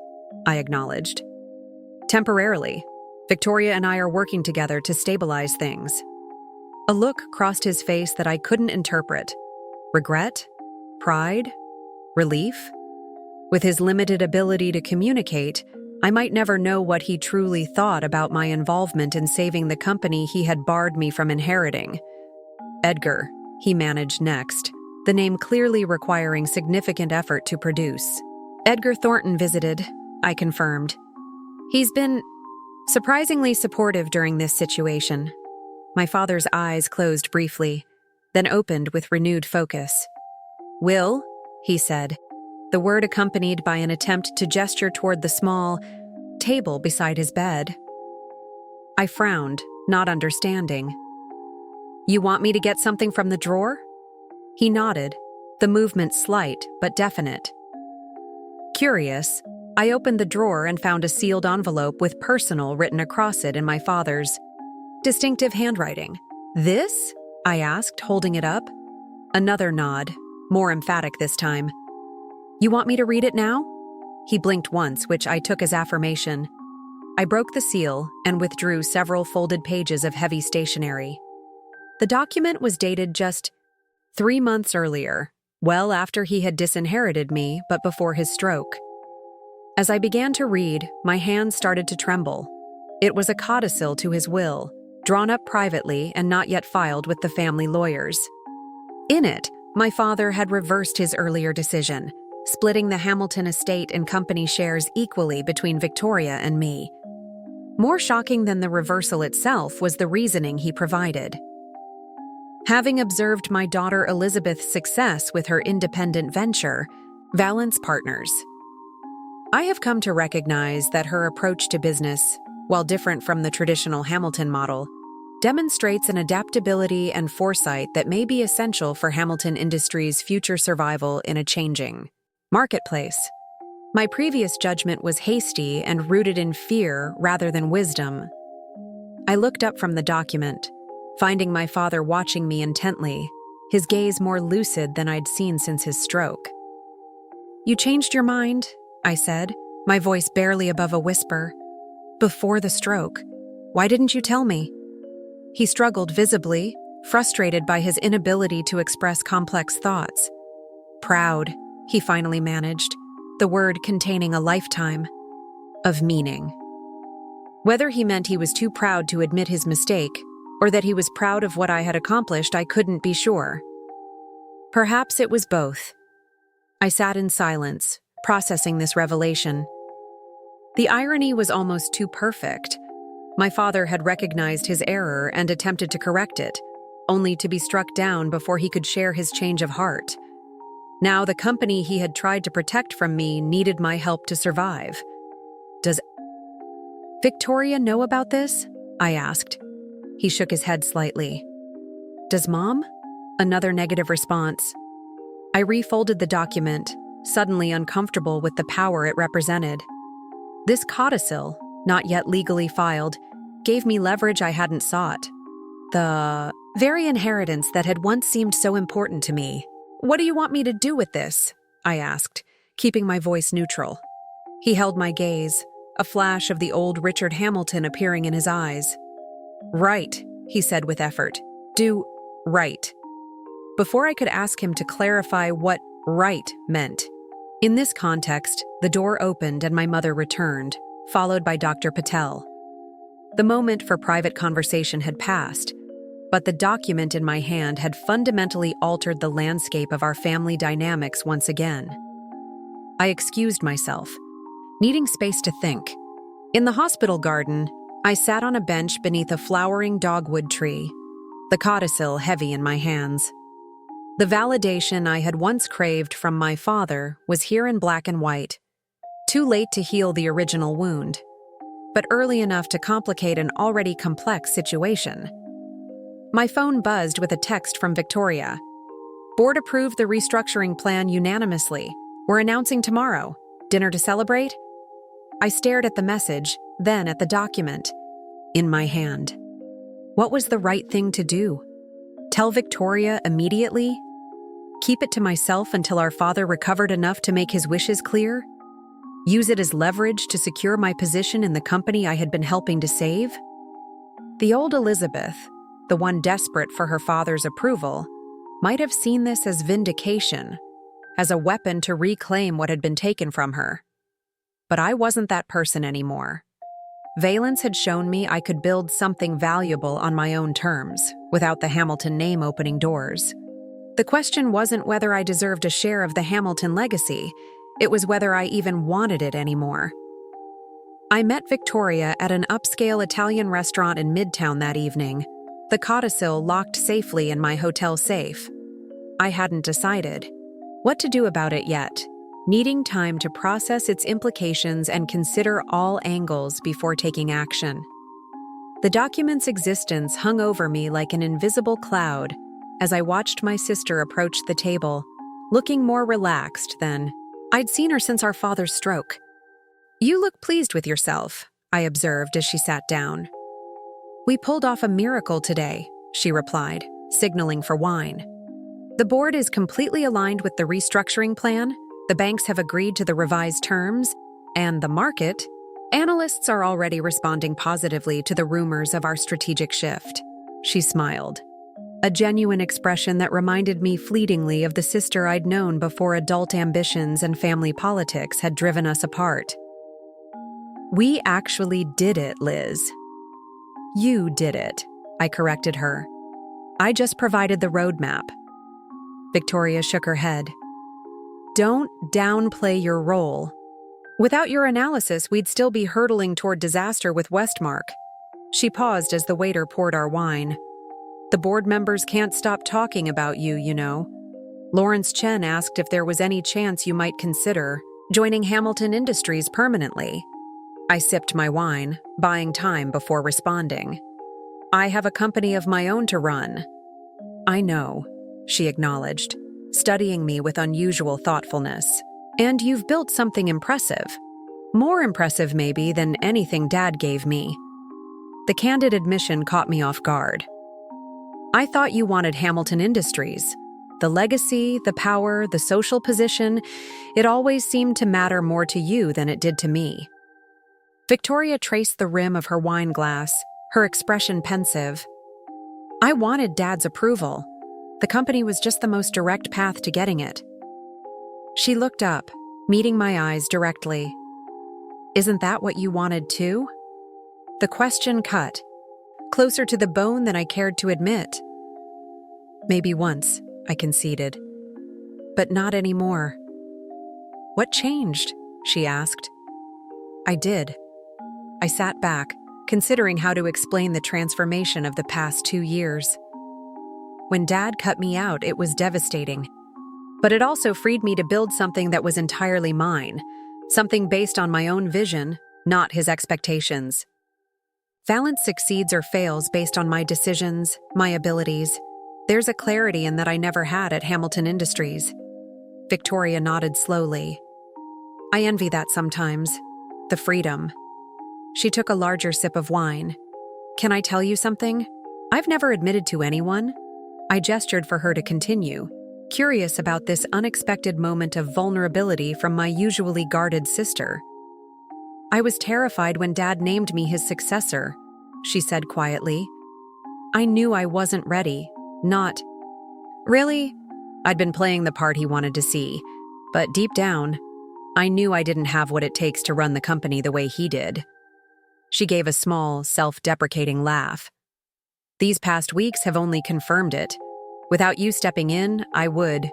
I acknowledged. "Temporarily. Victoria and I are working together to stabilize things. A look crossed his face that I couldn't interpret. Regret? Pride? Relief? With his limited ability to communicate, I might never know what he truly thought about my involvement in saving the company he had barred me from inheriting. Edgar, he managed next, the name clearly requiring significant effort to produce. Edgar Thornton visited, I confirmed. He's been surprisingly supportive during this situation. My father's eyes closed briefly, then opened with renewed focus. Will, he said, the word accompanied by an attempt to gesture toward the small table beside his bed. I frowned, not understanding. You want me to get something from the drawer? He nodded, the movement slight but definite. Curious, I opened the drawer and found a sealed envelope with personal written across it in my father's distinctive handwriting. This? I asked, holding it up. Another nod, more emphatic this time. You want me to read it now? He blinked once, which I took as affirmation. I broke the seal and withdrew several folded pages of heavy stationery. The document was dated just 3 months earlier, well after he had disinherited me, but before his stroke. As I began to read, my hands started to tremble. It was a codicil to his will, drawn up privately and not yet filed with the family lawyers. In it, my father had reversed his earlier decision, splitting the Hamilton estate and company shares equally between Victoria and me. More shocking than the reversal itself was the reasoning he provided. Having observed my daughter Elizabeth's success with her independent venture, Valence Partners, I have come to recognize that her approach to business, while different from the traditional Hamilton model, demonstrates an adaptability and foresight that may be essential for Hamilton Industries' future survival in a changing marketplace. My previous judgment was hasty and rooted in fear rather than wisdom. I looked up from the document, finding my father watching me intently, his gaze more lucid than I'd seen since his stroke. You changed your mind, I said, my voice barely above a whisper. Before the stroke. Why didn't you tell me? He struggled visibly, frustrated by his inability to express complex thoughts. Proud, he finally managed, the word containing a lifetime of meaning. Whether he meant he was too proud to admit his mistake, or that he was proud of what I had accomplished, I couldn't be sure. Perhaps it was both. I sat in silence, processing this revelation. The irony was almost too perfect. My father had recognized his error and attempted to correct it, only to be struck down before he could share his change of heart. Now the company he had tried to protect from me needed my help to survive. Does Victoria know about this? I asked. He shook his head slightly. Does Mom? Another negative response. I refolded the document, suddenly uncomfortable with the power it represented. This codicil, not yet legally filed, gave me leverage I hadn't sought. The very inheritance that had once seemed so important to me. What do you want me to do with this? I asked, keeping my voice neutral. He held my gaze, a flash of the old Richard Hamilton appearing in his eyes. Right, he said with effort. Do right. Before I could ask him to clarify what right meant. In this context, the door opened and my mother returned, followed by Dr. Patel. The moment for private conversation had passed, but the document in my hand had fundamentally altered the landscape of our family dynamics once again. I excused myself, needing space to think. In the hospital garden, I sat on a bench beneath a flowering dogwood tree, the codicil heavy in my hands. The validation I had once craved from my father was here in black and white, too late to heal the original wound, but early enough to complicate an already complex situation. My phone buzzed with a text from Victoria. Board approved the restructuring plan unanimously. We're announcing tomorrow. Dinner to celebrate? I stared at the message, then at the document in my hand. What was the right thing to do? Tell Victoria immediately? Keep it to myself until our father recovered enough to make his wishes clear? Use it as leverage to secure my position in the company I had been helping to save? The old Elizabeth, the one desperate for her father's approval, might have seen this as vindication, as a weapon to reclaim what had been taken from her. But I wasn't that person anymore. Valence had shown me I could build something valuable on my own terms, without the Hamilton name opening doors. The question wasn't whether I deserved a share of the Hamilton legacy, it was whether I even wanted it anymore. I met Victoria at an upscale Italian restaurant in Midtown that evening, the codicil locked safely in my hotel safe. I hadn't decided what to do about it yet, needing time to process its implications and consider all angles before taking action. The document's existence hung over me like an invisible cloud as I watched my sister approach the table, looking more relaxed than I'd seen her since our father's stroke. "You look pleased with yourself," I observed as she sat down. "We pulled off a miracle today," she replied, signaling for wine. "The board is completely aligned with the restructuring plan, the banks have agreed to the revised terms, and the market, analysts are already responding positively to the rumors of our strategic shift." She smiled, a genuine expression that reminded me fleetingly of the sister I'd known before adult ambitions and family politics had driven us apart. "We actually did it, Liz." "You did it," I corrected her. "I just provided the roadmap." Victoria shook her head. "Don't downplay your role. Without your analysis, we'd still be hurtling toward disaster with Westmark." She paused as the waiter poured our wine. "The board members can't stop talking about you, you know. Lawrence Chen asked if there was any chance you might consider joining Hamilton Industries permanently." I sipped my wine, buying time before responding. "I have a company of my own to run." "I know," she acknowledged, studying me with unusual thoughtfulness. "And you've built something impressive. More impressive, maybe, than anything Dad gave me." The candid admission caught me off guard. "I thought you wanted Hamilton Industries. The legacy, the power, the social position, it always seemed to matter more to you than it did to me." Victoria traced the rim of her wine glass, her expression pensive. "I wanted Dad's approval. The company was just the most direct path to getting it." She looked up, meeting my eyes directly. "Isn't that what you wanted too?" The question cut, closer to the bone than I cared to admit. "Maybe once," I conceded. "But not anymore." "What changed?" she asked. I did. I sat back, considering how to explain the transformation of the past 2 years. When Dad cut me out, it was devastating. But it also freed me to build something that was entirely mine, something based on my own vision, not his expectations. Valence succeeds or fails based on my decisions, my abilities. There's a clarity in that I never had at Hamilton Industries. Victoria nodded slowly. I envy that sometimes. The freedom. She took a larger sip of wine. "Can I tell you something? I've never admitted to anyone." I gestured for her to continue, curious about this unexpected moment of vulnerability from my usually guarded sister. "I was terrified when Dad named me his successor," she said quietly. "I knew I wasn't ready, not..." "Really?" I'd been playing the part he wanted to see, but deep down, I knew I didn't have what it takes to run the company the way he did. She gave a small, self-deprecating laugh. "These past weeks have only confirmed it. Without you stepping in, I would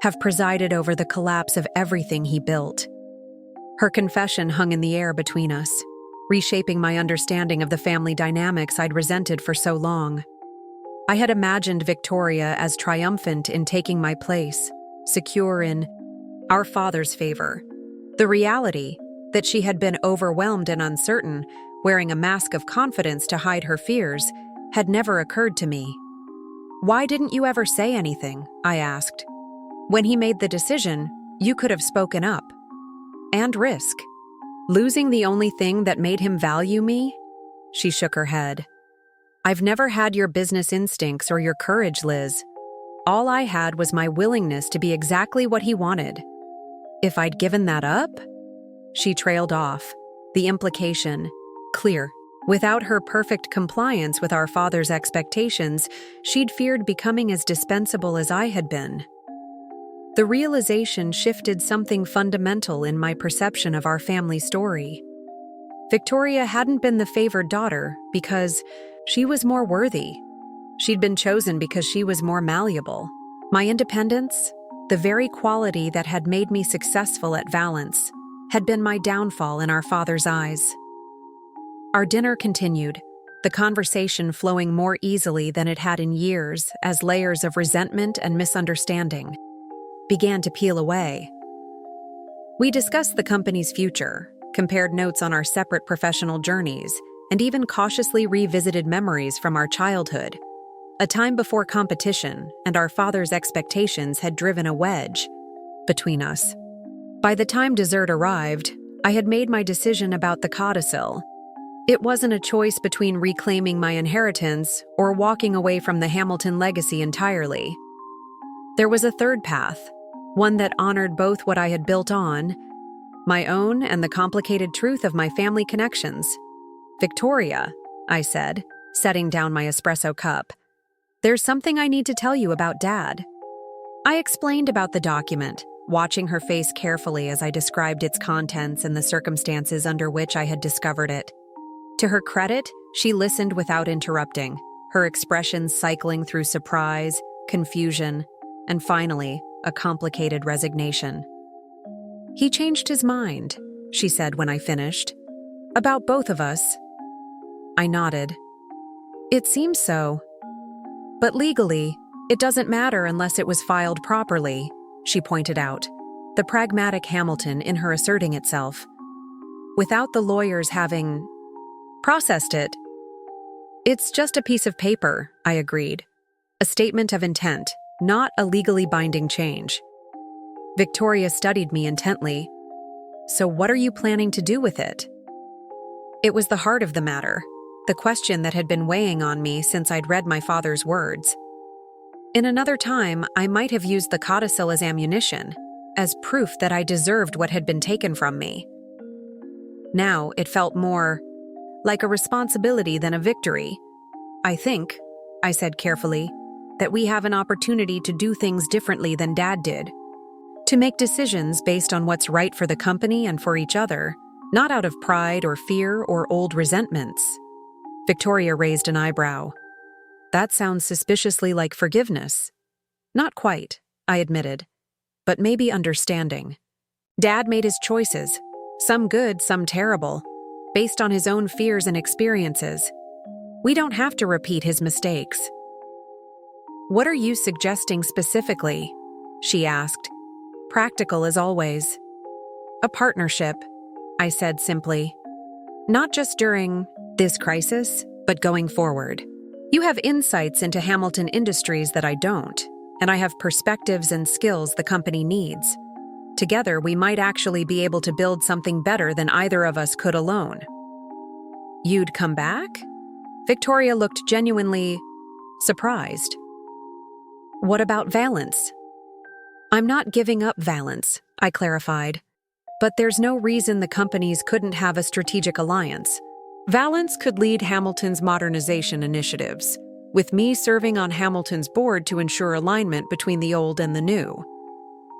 have presided over the collapse of everything he built." Her confession hung in the air between us, reshaping my understanding of the family dynamics I'd resented for so long. I had imagined Victoria as triumphant in taking my place, secure in our father's favor. The reality that she had been overwhelmed and uncertain, wearing a mask of confidence to hide her fears, had never occurred to me. "Why didn't you ever say anything?" I asked. "When he made the decision, you could have spoken up. And risk. Losing the only thing that made him value me?" She shook her head. "I've never had your business instincts or your courage, Liz. All I had was my willingness to be exactly what he wanted. If I'd given that up..." She trailed off, the implication clear. Without her perfect compliance with our father's expectations, she'd feared becoming as dispensable as I had been. The realization shifted something fundamental in my perception of our family story. Victoria hadn't been the favored daughter because she was more worthy. She'd been chosen because she was more malleable. My independence, the very quality that had made me successful at Valence, had been my downfall in our father's eyes. Our dinner continued, the conversation flowing more easily than it had in years as layers of resentment and misunderstanding began to peel away. We discussed the company's future, compared notes on our separate professional journeys, and even cautiously revisited memories from our childhood, a time before competition and our father's expectations had driven a wedge between us. By the time dessert arrived, I had made my decision about the codicil. It wasn't a choice between reclaiming my inheritance or walking away from the Hamilton legacy entirely. There was a third path, one that honored both what I had built on, my own and the complicated truth of my family connections. "Victoria," I said, setting down my espresso cup, "there's something I need to tell you about Dad." I explained about the document, watching her face carefully as I described its contents and the circumstances under which I had discovered it. To her credit, she listened without interrupting, her expressions cycling through surprise, confusion, and finally, a complicated resignation. "He changed his mind," she said when I finished. "About both of us." I nodded. "It seems so. But legally, it doesn't matter unless it was filed properly," she pointed out, the pragmatic Hamilton in her asserting itself. "Without the lawyers having processed it." "It's just a piece of paper," I agreed. "A statement of intent, not a legally binding change." Victoria studied me intently. "So what are you planning to do with it?" It was the heart of the matter, the question that had been weighing on me since I'd read my father's words. In another time, I might have used the codicil as ammunition, as proof that I deserved what had been taken from me. Now it felt more like a responsibility than a victory. "I think," I said carefully, "that we have an opportunity to do things differently than Dad did. To make decisions based on what's right for the company and for each other, not out of pride or fear or old resentments." Victoria raised an eyebrow. "That sounds suspiciously like forgiveness." "Not quite," I admitted, "but maybe understanding. Dad made his choices, some good, some terrible, based on his own fears and experiences. We don't have to repeat his mistakes." "What are you suggesting specifically?" she asked, practical as always. "A partnership," I said simply. "Not just during this crisis, but going forward. You have insights into Hamilton Industries that I don't, and I have perspectives and skills the company needs. Together, we might actually be able to build something better than either of us could alone." "You'd come back?" Victoria looked genuinely surprised. "What about Valence?" "I'm not giving up Valence," I clarified. "But there's no reason the companies couldn't have a strategic alliance. Valence could lead Hamilton's modernization initiatives, with me serving on Hamilton's board to ensure alignment between the old and the new."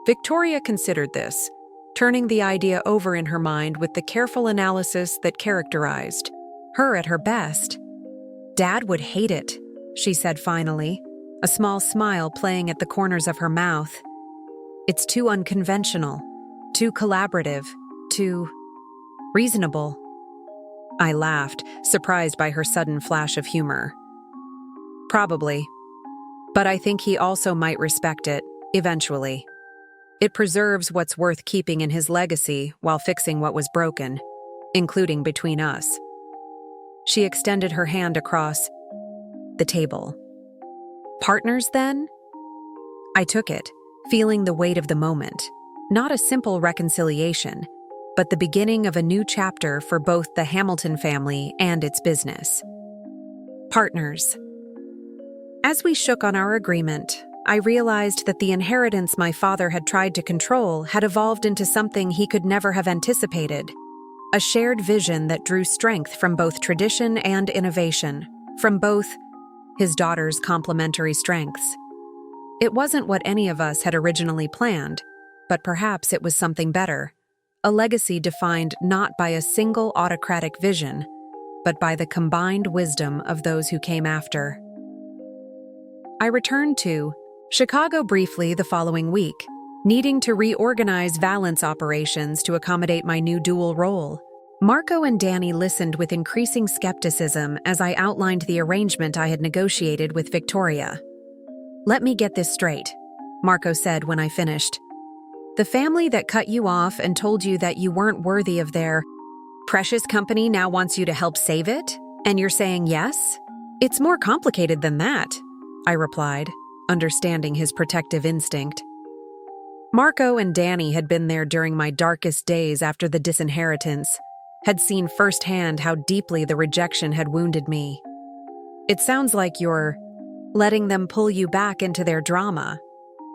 Victoria considered this, turning the idea over in her mind with the careful analysis that characterized her at her best. "Dad would hate it," she said finally, a small smile playing at the corners of her mouth. "It's too unconventional, too collaborative, too reasonable." I laughed, surprised by her sudden flash of humor. "Probably. But I think he also might respect it, eventually. It preserves what's worth keeping in his legacy while fixing what was broken, including between us." She extended her hand across the table. "Partners, then?" I took it, feeling the weight of the moment. Not a simple reconciliation, but the beginning of a new chapter for both the Hamilton family and its business. Partners. As we shook on our agreement, I realized that the inheritance my father had tried to control had evolved into something he could never have anticipated. a shared vision that drew strength from both tradition and innovation, from both his daughter's complementary strengths. It wasn't what any of us had originally planned, but perhaps it was something better, a legacy defined not by a single autocratic vision, but by the combined wisdom of those who came after. I returned to Chicago briefly the following week, needing to reorganize Valence operations to accommodate my new dual role. Marco and Danny listened with increasing skepticism as I outlined the arrangement I had negotiated with Victoria. "Let me get this straight," Marco said when I finished. "The family that cut you off and told you that you weren't worthy of their precious company now wants you to help save it? And you're saying yes? It's more complicated than that," I replied, understanding his protective instinct. Marco and Danny had been there during my darkest days after the disinheritance, had seen firsthand how deeply the rejection had wounded me. "It sounds like you're letting them pull you back into their drama,"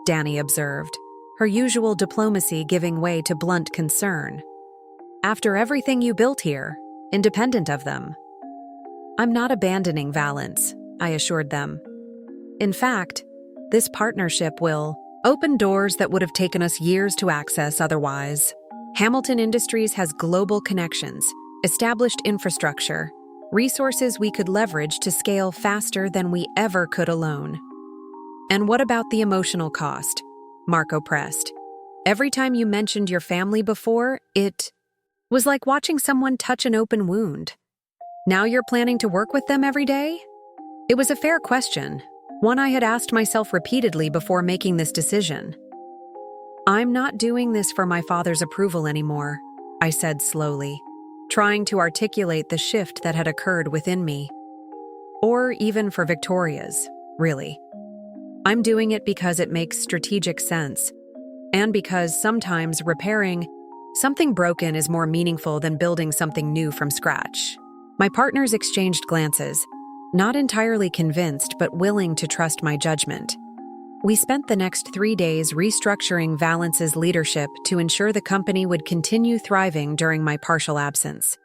Danny observed, her usual diplomacy giving way to blunt concern. "After everything you built here, independent of them." "I'm not abandoning Valence," I assured them. "In fact, this partnership will open doors that would have taken us years to access otherwise. Hamilton Industries has global connections, established infrastructure, resources we could leverage to scale faster than we ever could alone." "And what about the emotional cost?" Marco pressed. "Every time you mentioned your family before, it was like watching someone touch an open wound. Now you're planning to work with them every day?" It was a fair question, one I had asked myself repeatedly before making this decision. "I'm not doing this for my father's approval anymore," I said slowly, trying to articulate the shift that had occurred within me. Or even for Victoria's, really. "I'm doing it because it makes strategic sense, and because sometimes repairing something broken is more meaningful than building something new from scratch." My partners exchanged glances, not entirely convinced but willing to trust my judgment. We spent the next 3 days restructuring Valence's leadership to ensure the company would continue thriving during my partial absence.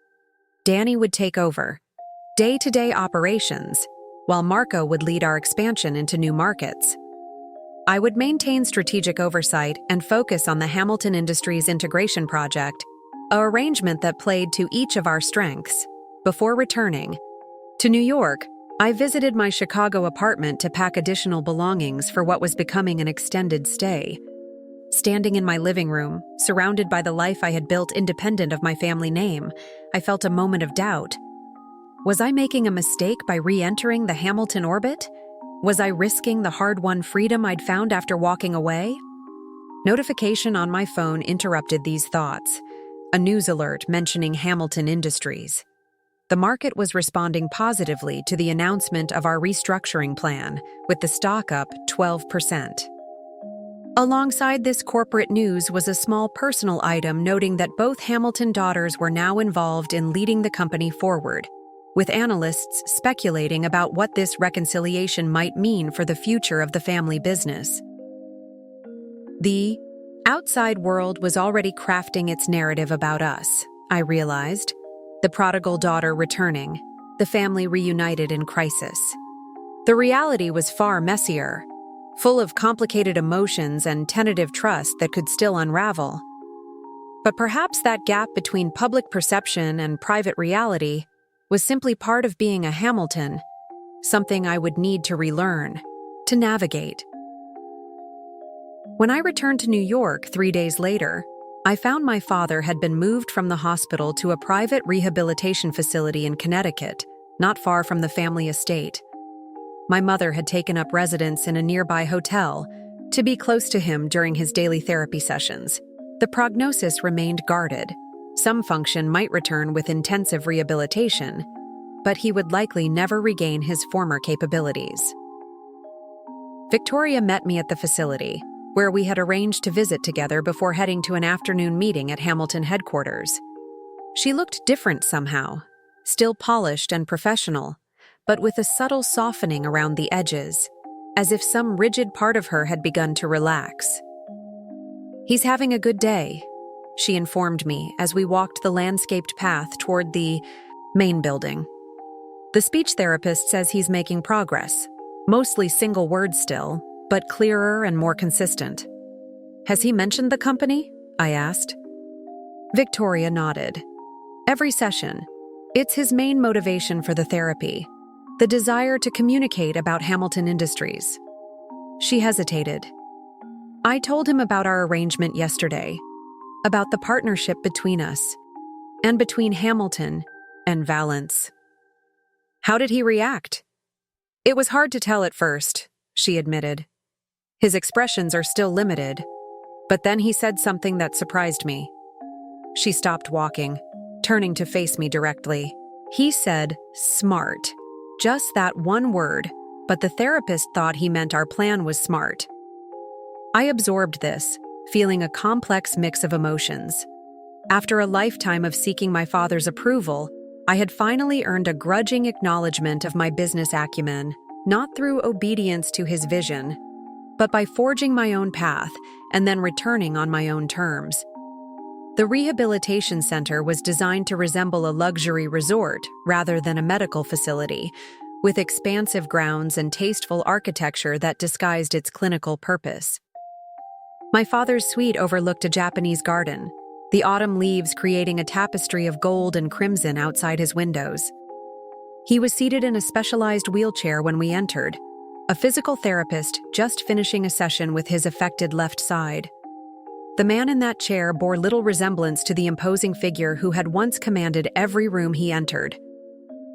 Danny would take over day-to-day operations, while Marco would lead our expansion into new markets. I would maintain strategic oversight and focus on the Hamilton Industries integration project, an arrangement that played to each of our strengths. Before returning to New York, I visited my Chicago apartment to pack additional belongings for what was becoming an extended stay. Standing in my living room, surrounded by the life I had built independent of my family name, I felt a moment of doubt. Was I making a mistake by re-entering the Hamilton orbit? Was I risking the hard-won freedom I'd found after walking away? Notification on my phone interrupted these thoughts, a news alert mentioning Hamilton Industries. The market was responding positively to the announcement of our restructuring plan, with the stock up 12%. Alongside this corporate news was a small personal item noting that both Hamilton daughters were now involved in leading the company forward, with analysts speculating about what this reconciliation might mean for the future of the family business. The outside world was already crafting its narrative about us, I realized. The prodigal daughter returning, the family reunited in crisis. The reality was far messier, full of complicated emotions and tentative trust that could still unravel. But perhaps that gap between public perception and private reality was simply part of being a Hamilton, something I would need to relearn, to navigate. When I returned to New York 3 days later, I found my father had been moved from the hospital to a private rehabilitation facility in Connecticut, not far from the family estate. My mother had taken up residence in a nearby hotel to be close to him during his daily therapy sessions. The prognosis remained guarded. Some function might return with intensive rehabilitation, but he would likely never regain his former capabilities. Victoria met me at the facility, where we had arranged to visit together before heading to an afternoon meeting at Hamilton headquarters. She looked different somehow, still polished and professional, but with a subtle softening around the edges, as if some rigid part of her had begun to relax. "He's having a good day," she informed me as we walked the landscaped path toward the main building. The speech therapist says he's making progress, mostly single words still, but clearer and more consistent. Has he mentioned the company? I asked. Victoria nodded. Every session. It's his main motivation for the therapy, the desire to communicate about Hamilton Industries. She hesitated. I told him about our arrangement yesterday, about the partnership between us, and between Hamilton and Valence. How did he react? It was hard to tell at first, she admitted. His expressions are still limited, but then he said something that surprised me. She stopped walking, turning to face me directly. He said, smart. Just that one word, but the therapist thought he meant our plan was smart. I absorbed this, feeling a complex mix of emotions. After a lifetime of seeking my father's approval, I had finally earned a grudging acknowledgement of my business acumen, not through obedience to his vision, but by forging my own path and then returning on my own terms. The rehabilitation center was designed to resemble a luxury resort rather than a medical facility, with expansive grounds and tasteful architecture that disguised its clinical purpose. My father's suite overlooked a Japanese garden, the autumn leaves creating a tapestry of gold and crimson outside his windows. He was seated in a specialized wheelchair when we entered, a physical therapist just finishing a session with his affected left side. The man in that chair bore little resemblance to the imposing figure who had once commanded every room he entered.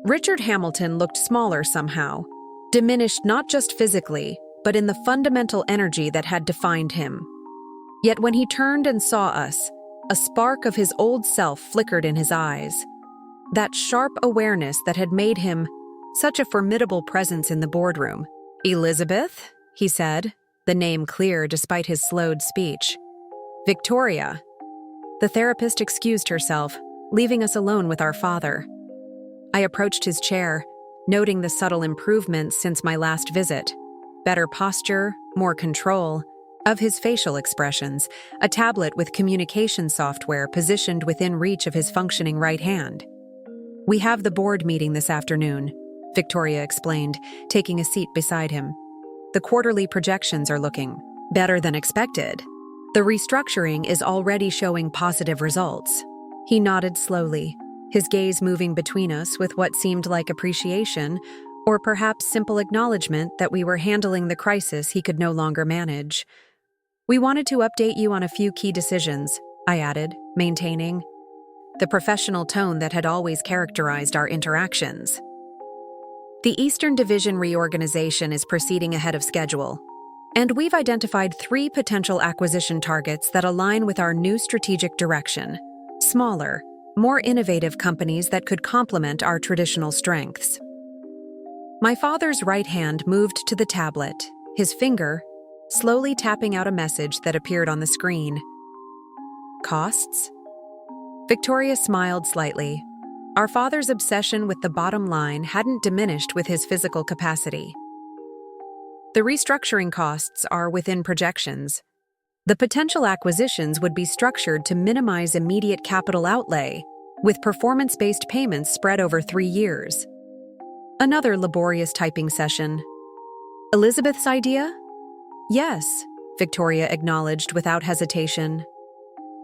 Richard Hamilton looked smaller somehow, diminished not just physically, but in the fundamental energy that had defined him. Yet when he turned and saw us, a spark of his old self flickered in his eyes. That sharp awareness that had made him such a formidable presence in the boardroom. Elizabeth, he said, the name clear despite his slowed speech. Victoria. The therapist excused herself, leaving us alone with our father. I approached his chair, noting the subtle improvements since my last visit. Better posture, more control of his facial expressions, a tablet with communication software positioned within reach of his functioning right hand. We have the board meeting this afternoon, Victoria explained, taking a seat beside him. The quarterly projections are looking better than expected. The restructuring is already showing positive results. He nodded slowly, his gaze moving between us with what seemed like appreciation, or perhaps simple acknowledgement that we were handling the crisis he could no longer manage. We wanted to update you on a few key decisions, I added, maintaining the professional tone that had always characterized our interactions. The Eastern Division reorganization is proceeding ahead of schedule, and we've identified 3 potential acquisition targets that align with our new strategic direction: smaller, more innovative companies that could complement our traditional strengths. My father's right hand moved to the tablet, his finger slowly tapping out a message that appeared on the screen. Costs? Victoria smiled slightly. Our father's obsession with the bottom line hadn't diminished with his physical capacity. The restructuring costs are within projections. The potential acquisitions would be structured to minimize immediate capital outlay, with performance-based payments spread over 3 years. Another laborious typing session. Elizabeth's idea? Yes, Victoria acknowledged without hesitation.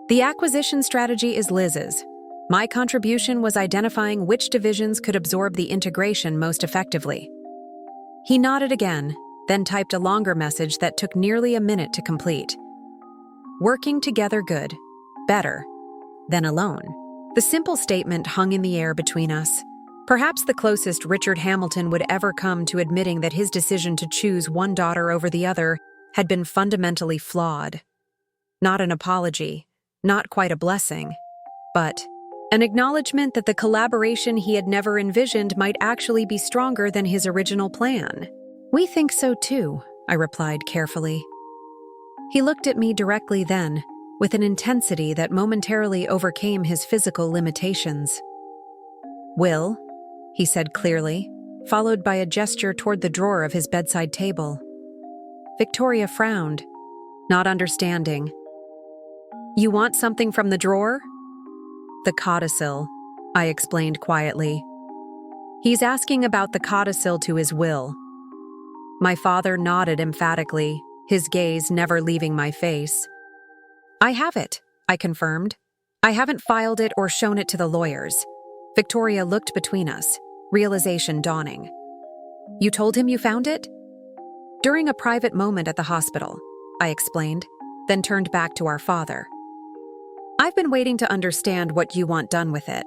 The acquisition strategy is Liz's. My contribution was identifying which divisions could absorb the integration most effectively. He nodded again, then typed a longer message that took nearly a minute to complete. Working together good, better, than alone. The simple statement hung in the air between us, perhaps the closest Richard Hamilton would ever come to admitting that his decision to choose one daughter over the other had been fundamentally flawed. Not an apology, not quite a blessing, but an acknowledgement that the collaboration he had never envisioned might actually be stronger than his original plan. We think so too, I replied carefully. He looked at me directly then, with an intensity that momentarily overcame his physical limitations. Will, he said clearly, followed by a gesture toward the drawer of his bedside table. Victoria frowned, not understanding. You want something from the drawer? The codicil, I explained quietly. He's asking about the codicil to his will. My father nodded emphatically, his gaze never leaving my face. I have it, I confirmed. I haven't filed it or shown it to the lawyers. Victoria looked between us, realization dawning. You told him you found it? During a private moment at the hospital, I explained, then turned back to our father. I've been waiting to understand what you want done with it.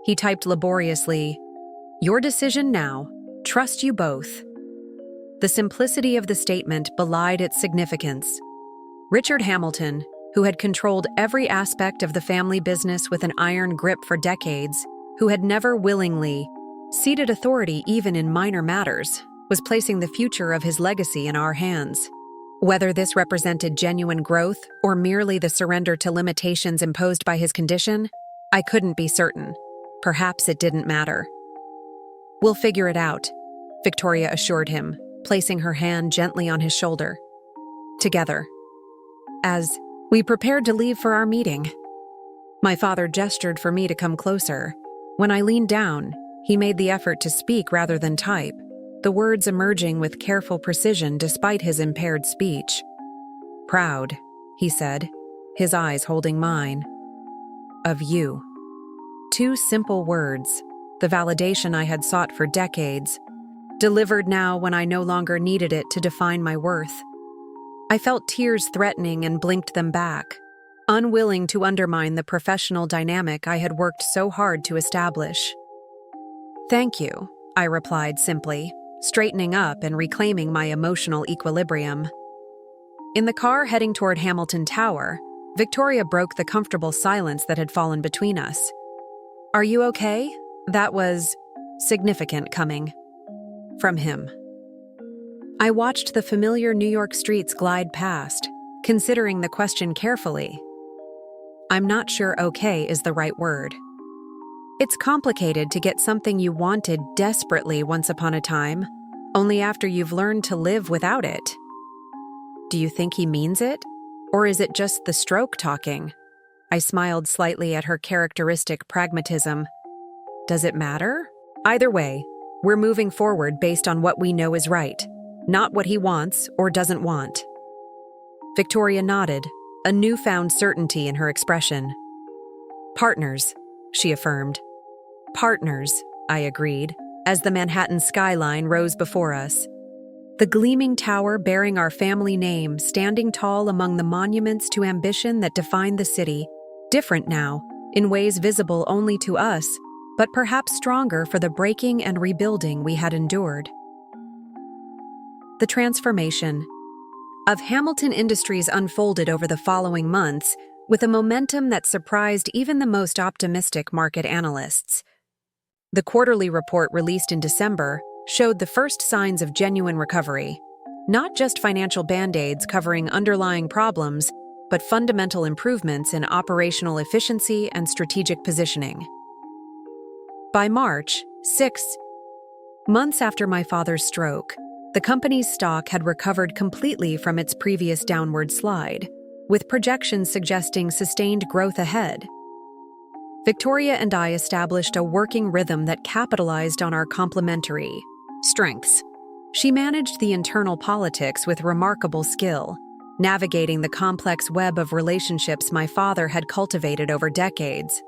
He typed laboriously, Your decision now. Trust you both. The simplicity of the statement belied its significance. Richard Hamilton, who had controlled every aspect of the family business with an iron grip for decades, who had never willingly ceded authority even in minor matters, was placing the future of his legacy in our hands. Whether this represented genuine growth or merely the surrender to limitations imposed by his condition, I couldn't be certain. Perhaps it didn't matter. We'll figure it out, Victoria assured him, placing her hand gently on his shoulder. Together. As we prepared to leave for our meeting, my father gestured for me to come closer. When I leaned down, he made the effort to speak rather than type, the words emerging with careful precision despite his impaired speech. Proud, he said, his eyes holding mine. Of you. 2 simple words, the validation I had sought for decades, delivered now when I no longer needed it to define my worth. I felt tears threatening and blinked them back, unwilling to undermine the professional dynamic I had worked so hard to establish. Thank you, I replied simply, straightening up and reclaiming my emotional equilibrium. In the car heading toward Hamilton Tower, Victoria broke the comfortable silence that had fallen between us. Are you okay? That was significant coming from him. I watched the familiar New York streets glide past, considering the question carefully. I'm not sure okay is the right word. It's complicated to get something you wanted desperately once upon a time, only after you've learned to live without it. Do you think he means it? Or is it just the stroke talking? I smiled slightly at her characteristic pragmatism. Does it matter? Either way, we're moving forward based on what we know is right, not what he wants or doesn't want. Victoria nodded, a newfound certainty in her expression. Partners, she affirmed. Partners, I agreed, as the Manhattan skyline rose before us. The gleaming tower bearing our family name standing tall among the monuments to ambition that defined the city, different now, in ways visible only to us, but perhaps stronger for the breaking and rebuilding we had endured. The transformation of Hamilton Industries unfolded over the following months with a momentum that surprised even the most optimistic market analysts. The quarterly report released in December showed the first signs of genuine recovery, not just financial band-aids covering underlying problems, but fundamental improvements in operational efficiency and strategic positioning. By March 6, months after my father's stroke, the company's stock had recovered completely from its previous downward slide, with projections suggesting sustained growth ahead. Victoria and I established a working rhythm that capitalized on our complementary strengths. She managed the internal politics with remarkable skill, navigating the complex web of relationships my father had cultivated over decades.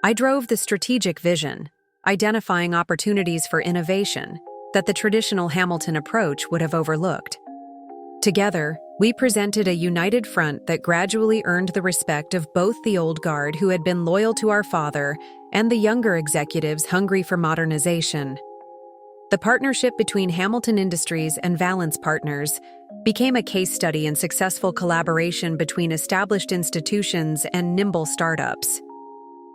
I drove the strategic vision, identifying opportunities for innovation that the traditional Hamilton approach would have overlooked. Together, we presented a united front that gradually earned the respect of both the old guard who had been loyal to our father and the younger executives hungry for modernization. The partnership between Hamilton Industries and Valence Partners became a case study in successful collaboration between established institutions and nimble startups.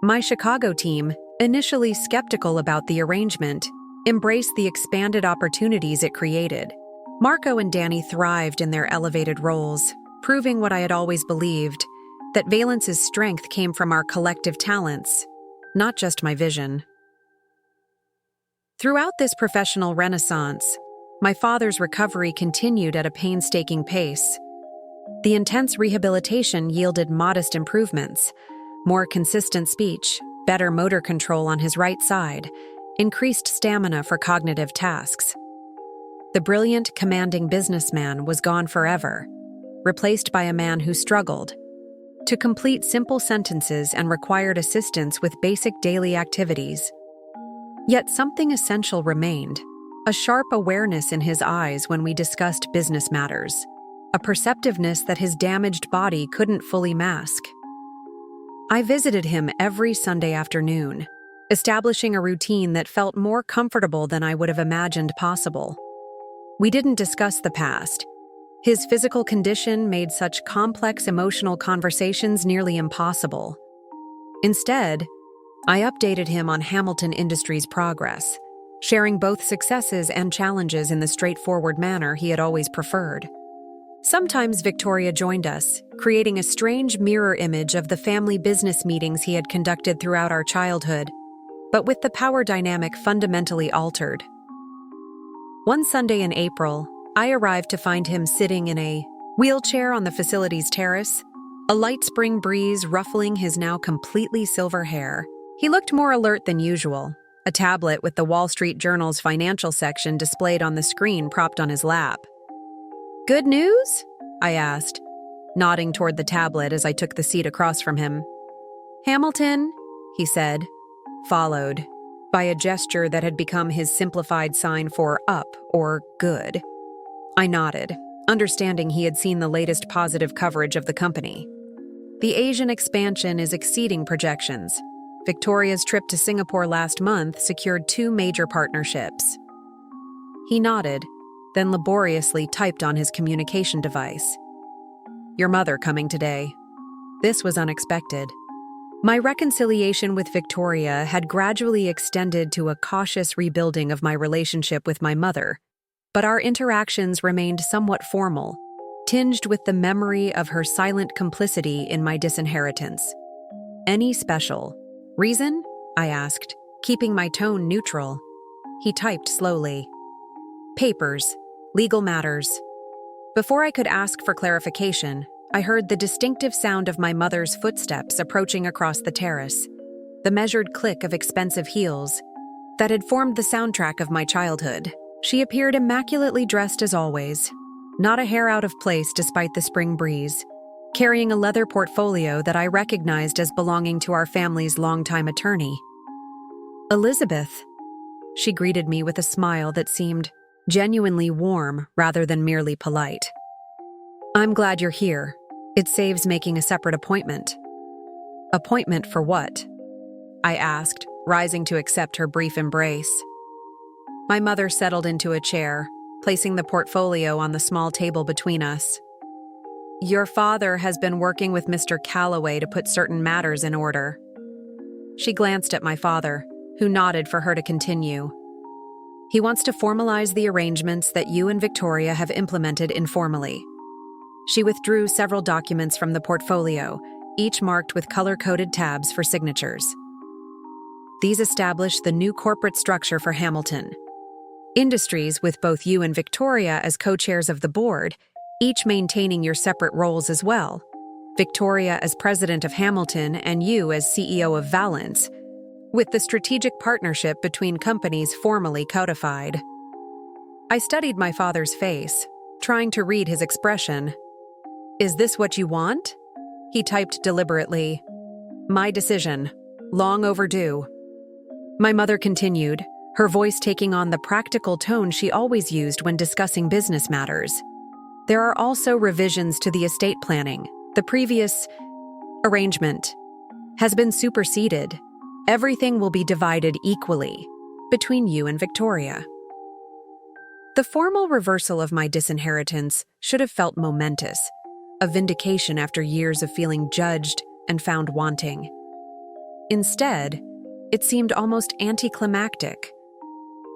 My Chicago team, initially skeptical about the arrangement, embraced the expanded opportunities it created. Marco and Danny thrived in their elevated roles, proving what I had always believed, that Valence's strength came from our collective talents, not just my vision. Throughout this professional renaissance, my father's recovery continued at a painstaking pace. The intense rehabilitation yielded modest improvements: more consistent speech, better motor control on his right side, increased stamina for cognitive tasks. The brilliant, commanding businessman was gone forever, replaced by a man who struggled to complete simple sentences and required assistance with basic daily activities. Yet something essential remained: a sharp awareness in his eyes when we discussed business matters, a perceptiveness that his damaged body couldn't fully mask. I visited him every Sunday afternoon, establishing a routine that felt more comfortable than I would have imagined possible. We didn't discuss the past. His physical condition made such complex emotional conversations nearly impossible. Instead, I updated him on Hamilton Industries' progress, sharing both successes and challenges in the straightforward manner he had always preferred. Sometimes Victoria joined us, creating a strange mirror image of the family business meetings he had conducted throughout our childhood, but with the power dynamic fundamentally altered. One Sunday in April, I arrived to find him sitting in a wheelchair on the facility's terrace, a light spring breeze ruffling his now completely silver hair. He looked more alert than usual, a tablet with the Wall Street Journal's financial section displayed on the screen propped on his lap. "Good news?" I asked, nodding toward the tablet as I took the seat across from him. "Hamilton," he said, followed by a gesture that had become his simplified sign for up or good. I nodded, understanding he had seen the latest positive coverage of the company. The Asian expansion is exceeding projections. Victoria's trip to Singapore last month secured 2 major partnerships. He nodded, then laboriously typed on his communication device. "Your mother coming today." This was unexpected. My reconciliation with Victoria had gradually extended to a cautious rebuilding of my relationship with my mother, but our interactions remained somewhat formal, tinged with the memory of her silent complicity in my disinheritance. "Any special reason?" I asked, keeping my tone neutral. He typed slowly. "Papers, legal matters." Before I could ask for clarification, I heard the distinctive sound of my mother's footsteps approaching across the terrace, the measured click of expensive heels that had formed the soundtrack of my childhood. She appeared immaculately dressed as always, not a hair out of place despite the spring breeze, carrying a leather portfolio that I recognized as belonging to our family's longtime attorney. "Elizabeth," she greeted me with a smile that seemed genuinely warm rather than merely polite. "I'm glad you're here. It saves making a separate appointment." "Appointment for what?" I asked, rising to accept her brief embrace. My mother settled into a chair, placing the portfolio on the small table between us. "Your father has been working with Mr. Calloway to put certain matters in order." She glanced at my father, who nodded for her to continue. "He wants to formalize the arrangements that you and Victoria have implemented informally." She withdrew several documents from the portfolio, each marked with color-coded tabs for signatures. "These establish the new corporate structure for Hamilton Industries, with both you and Victoria as co-chairs of the board, each maintaining your separate roles as well. Victoria as president of Hamilton and you as CEO of Valence, with the strategic partnership between companies formally codified." I studied my father's face, trying to read his expression. "Is this what you want?" He typed deliberately. "My decision. Long overdue." My mother continued, her voice taking on the practical tone she always used when discussing business matters. "There are also revisions to the estate planning. The previous arrangement has been superseded. Everything will be divided equally between you and Victoria." The formal reversal of my disinheritance should have felt momentous, a vindication after years of feeling judged and found wanting. Instead, it seemed almost anticlimactic,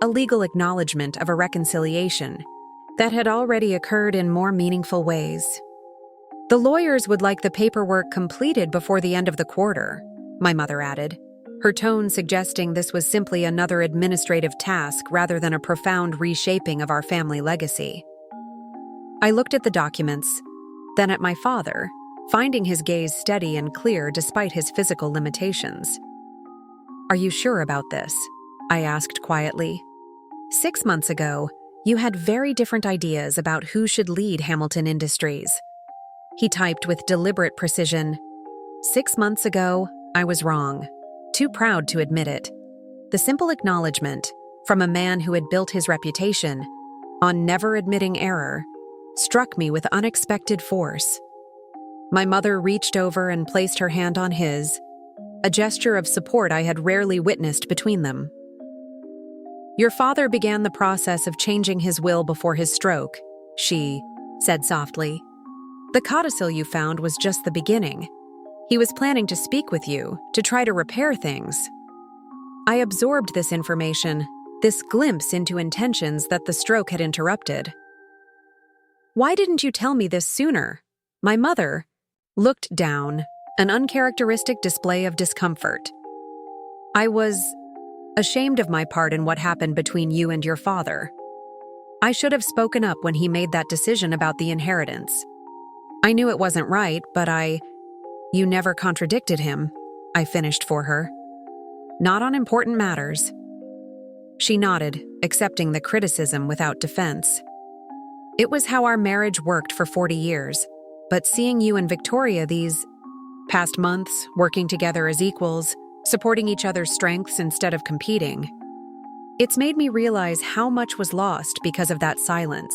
a legal acknowledgement of a reconciliation that had already occurred in more meaningful ways. "The lawyers would like the paperwork completed before the end of the quarter," my mother added, her tone suggesting this was simply another administrative task rather than a profound reshaping of our family legacy. I looked at the documents, then at my father, finding his gaze steady and clear despite his physical limitations. "Are you sure about this?" I asked quietly. "6 months ago, you had very different ideas about who should lead Hamilton Industries." He typed with deliberate precision, "6 months ago, I was wrong. Too proud to admit it." The simple acknowledgement, from a man who had built his reputation on never admitting error, struck me with unexpected force. My mother reached over and placed her hand on his, a gesture of support I had rarely witnessed between them. "Your father began the process of changing his will before his stroke," she said softly. "The codicil you found was just the beginning. He was planning to speak with you, to try to repair things." I absorbed this information, this glimpse into intentions that the stroke had interrupted. "Why didn't you tell me this sooner?" My mother looked down, an uncharacteristic display of discomfort. "I was ashamed of my part in what happened between you and your father. I should have spoken up when he made that decision about the inheritance. I knew it wasn't right, but you never contradicted him," I finished for her. "Not on important matters." She nodded, accepting the criticism without defense. "It was how our marriage worked for 40 years, but seeing you and Victoria these past months, working together as equals, supporting each other's strengths instead of competing, it's made me realize how much was lost because of that silence."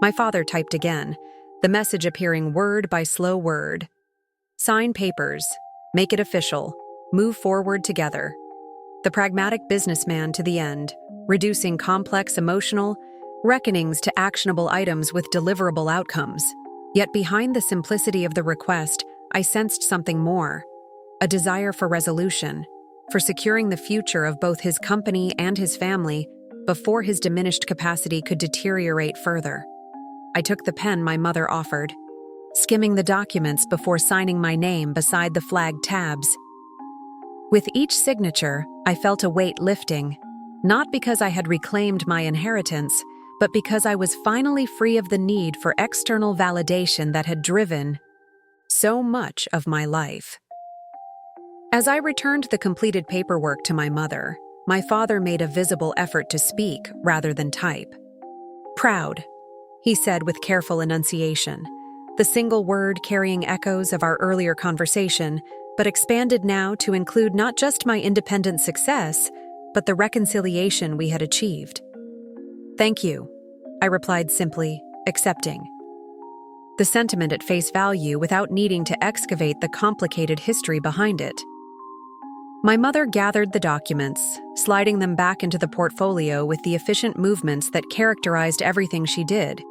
My father typed again, the message appearing word by slow word. "Sign papers, make it official, move forward together." The pragmatic businessman to the end, reducing complex emotional reckonings to actionable items with deliverable outcomes. Yet behind the simplicity of the request, I sensed something more, a desire for resolution, for securing the future of both his company and his family before his diminished capacity could deteriorate further. I took the pen my mother offered, skimming the documents before signing my name beside the flagged tabs. With each signature, I felt a weight lifting, not because I had reclaimed my inheritance, but because I was finally free of the need for external validation that had driven so much of my life. As I returned the completed paperwork to my mother, my father made a visible effort to speak rather than type. "Proud," he said with careful enunciation, the single word carrying echoes of our earlier conversation, but expanded now to include not just my independent success, but the reconciliation we had achieved. "Thank you," I replied simply, accepting the sentiment at face value without needing to excavate the complicated history behind it. My mother gathered the documents, sliding them back into the portfolio with the efficient movements that characterized everything she did.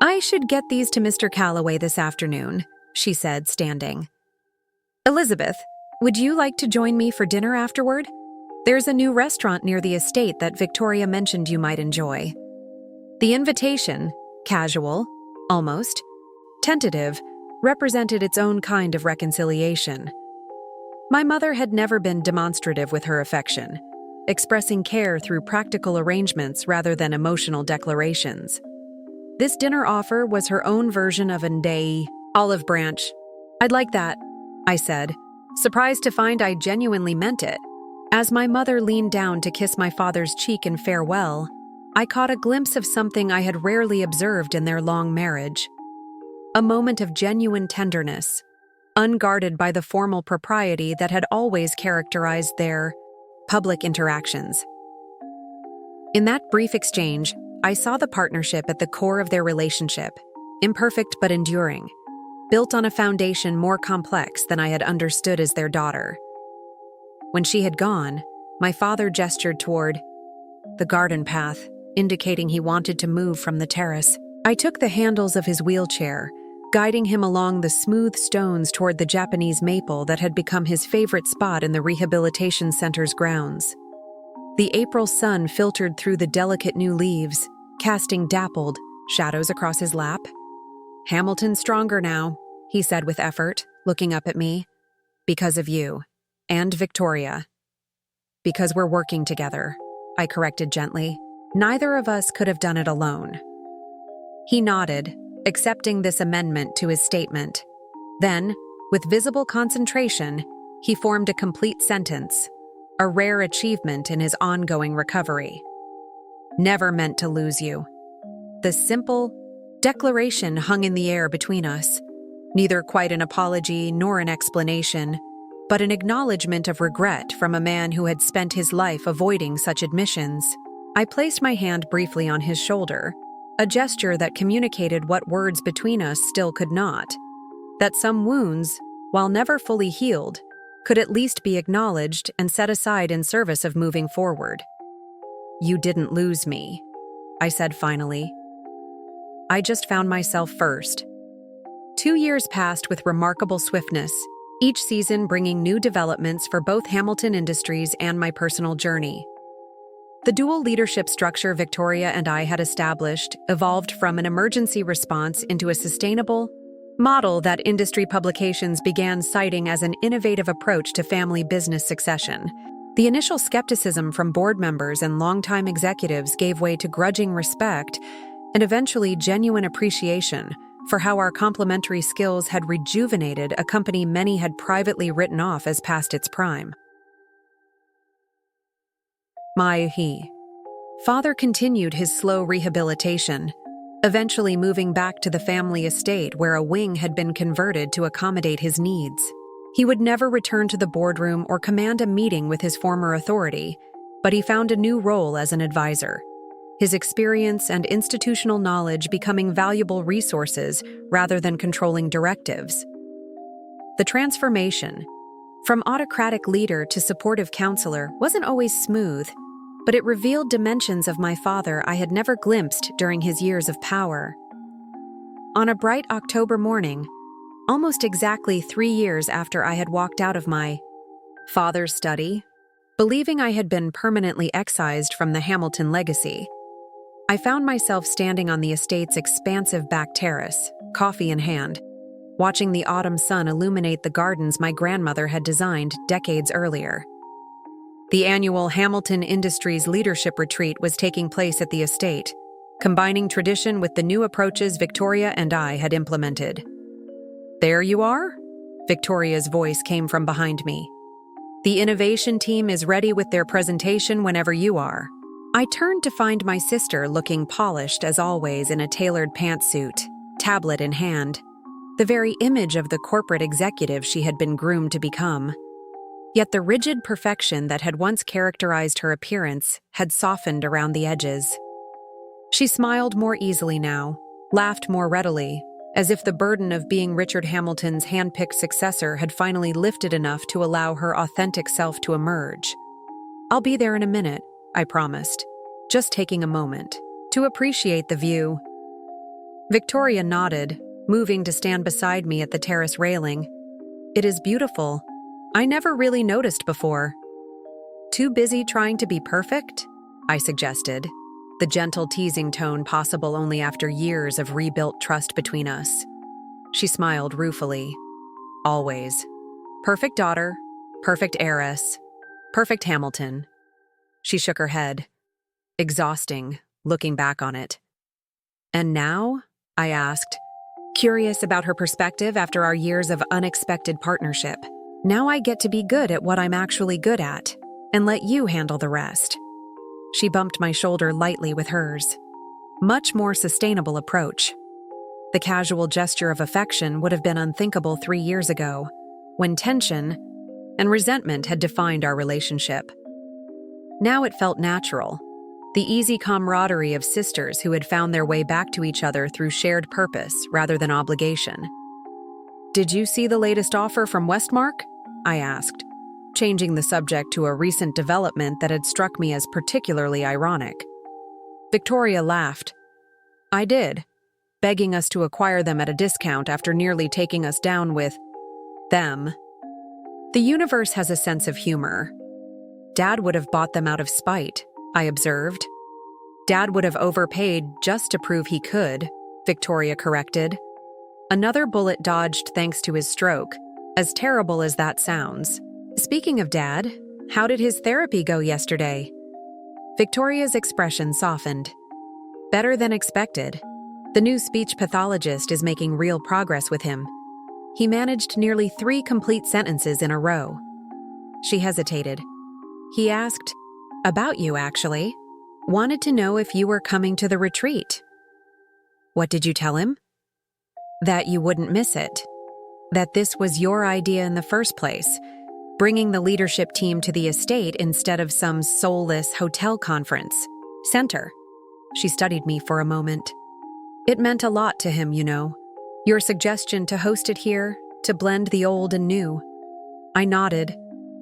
"I should get these to Mr. Calloway this afternoon," she said, standing. "Elizabeth, would you like to join me for dinner afterward? There's a new restaurant near the estate that Victoria mentioned you might enjoy." The invitation, casual, almost tentative, represented its own kind of reconciliation. My mother had never been demonstrative with her affection, expressing care through practical arrangements rather than emotional declarations. This dinner offer was her own version of an olive branch. "I'd like that," I said, surprised to find I genuinely meant it. As my mother leaned down to kiss my father's cheek in farewell, I caught a glimpse of something I had rarely observed in their long marriage. A moment of genuine tenderness, unguarded by the formal propriety that had always characterized their public interactions. In that brief exchange, I saw the partnership at the core of their relationship, imperfect but enduring, built on a foundation more complex than I had understood as their daughter. When she had gone, my father gestured toward the garden path, indicating he wanted to move from the terrace. I took the handles of his wheelchair, guiding him along the smooth stones toward the Japanese maple that had become his favorite spot in the rehabilitation center's grounds. The April sun filtered through the delicate new leaves, casting dappled shadows across his lap. "Hamilton's stronger now," he said with effort, looking up at me. "Because of you. And Victoria. Because we're working together," I corrected gently. "Neither of us could have done it alone." He nodded, accepting this amendment to his statement. Then, with visible concentration, he formed a complete sentence, a rare achievement in his ongoing recovery. Never meant to lose you. The simple declaration hung in the air between us, neither quite an apology nor an explanation, but an acknowledgement of regret from a man who had spent his life avoiding such admissions. I placed my hand briefly on his shoulder, a gesture that communicated what words between us still could not, that some wounds, while never fully healed, could at least be acknowledged and set aside in service of moving forward. "You didn't lose me," I said finally. "I just found myself first." 2 years passed with remarkable swiftness, each season bringing new developments for both Hamilton Industries and my personal journey. The dual leadership structure Victoria and I had established evolved from an emergency response into a sustainable model that industry publications began citing as an innovative approach to family business succession. The initial skepticism from board members and longtime executives gave way to grudging respect and eventually genuine appreciation for how our complementary skills had rejuvenated a company many had privately written off as past its prime. My father continued his slow rehabilitation, eventually moving back to the family estate where a wing had been converted to accommodate his needs. He would never return to the boardroom or command a meeting with his former authority, but he found a new role as an advisor, his experience and institutional knowledge becoming valuable resources rather than controlling directives. The transformation, from autocratic leader to supportive counselor, wasn't always smooth, but it revealed dimensions of my father I had never glimpsed during his years of power. On a bright October morning, almost exactly 3 years after I had walked out of my father's study, believing I had been permanently excised from the Hamilton legacy, I found myself standing on the estate's expansive back terrace, coffee in hand, watching the autumn sun illuminate the gardens my grandmother had designed decades earlier. The annual Hamilton Industries Leadership Retreat was taking place at the estate, combining tradition with the new approaches Victoria and I had implemented. "There you are?" Victoria's voice came from behind me. "The innovation team is ready with their presentation whenever you are." I turned to find my sister looking polished as always in a tailored pantsuit, tablet in hand, the very image of the corporate executive she had been groomed to become. Yet the rigid perfection that had once characterized her appearance had softened around the edges. She smiled more easily now, laughed more readily, as if the burden of being Richard Hamilton's hand-picked successor had finally lifted enough to allow her authentic self to emerge. "I'll be there in a minute," I promised, just taking a moment to appreciate the view. Victoria nodded, moving to stand beside me at the terrace railing. "It is beautiful. I never really noticed before." "Too busy trying to be perfect?" I suggested, the gentle teasing tone possible only after years of rebuilt trust between us. She smiled ruefully. "Always. Perfect daughter, perfect heiress, perfect Hamilton." She shook her head. Exhausting, looking back on it. "And now?" I asked, curious about her perspective after our years of unexpected partnership. "Now I get to be good at what I'm actually good at, and let you handle the rest." She bumped my shoulder lightly with hers. Much more sustainable approach. The casual gesture of affection would have been unthinkable 3 years ago, when tension and resentment had defined our relationship. Now it felt natural, the easy camaraderie of sisters who had found their way back to each other through shared purpose rather than obligation. "Did you see the latest offer from Westmark?" I asked, changing the subject to a recent development that had struck me as particularly ironic. Victoria laughed. "I did, begging us to acquire them at a discount after nearly taking us down with them. The universe has a sense of humor. Dad would have bought them out of spite," I observed. "Dad would have overpaid just to prove he could," Victoria corrected. Another bullet dodged thanks to his stroke, as terrible as that sounds. "Speaking of Dad, how did his therapy go yesterday?" Victoria's expression softened. "Better than expected. The new speech pathologist is making real progress with him. He managed nearly 3 complete sentences in a row. She hesitated. He asked, "About you, actually. Wanted to know if you were coming to the retreat." "What did you tell him?" "That you wouldn't miss it. That this was your idea in the first place, bringing the leadership team to the estate instead of some soulless hotel conference center." She studied me for a moment. "It meant a lot to him, you know. Your suggestion to host it here, to blend the old and new." I nodded,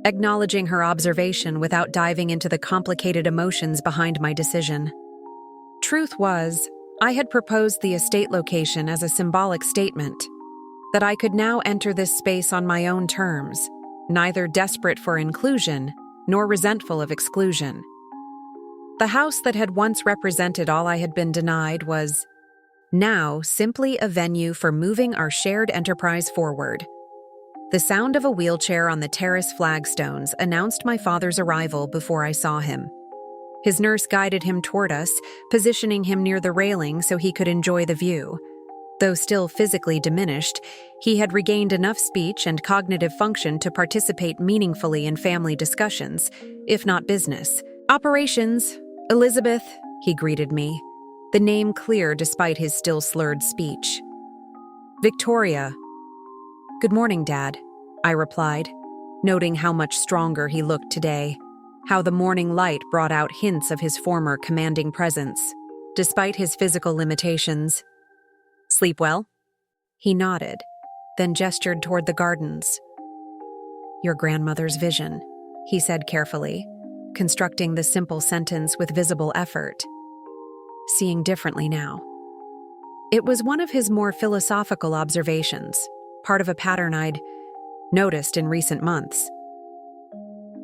acknowledging her observation without diving into the complicated emotions behind my decision. Truth was, I had proposed the estate location as a symbolic statement, that I could now enter this space on my own terms, neither desperate for inclusion nor resentful of exclusion. The house that had once represented all I had been denied was now simply a venue for moving our shared enterprise forward. The sound of a wheelchair on the terrace flagstones announced my father's arrival before I saw him. His nurse guided him toward us, positioning him near the railing so he could enjoy the view. Though still physically diminished, he had regained enough speech and cognitive function to participate meaningfully in family discussions, if not business. "Operations, Elizabeth," he greeted me, the name clear despite his still slurred speech. "Victoria." "Good morning, Dad," I replied, noting how much stronger he looked today, how the morning light brought out hints of his former commanding presence, despite his physical limitations. "Sleep well?" He nodded, then gestured toward the gardens. "Your grandmother's vision," he said carefully, constructing the simple sentence with visible effort. "Seeing differently now." It was one of his more philosophical observations, part of a pattern I'd noticed in recent months.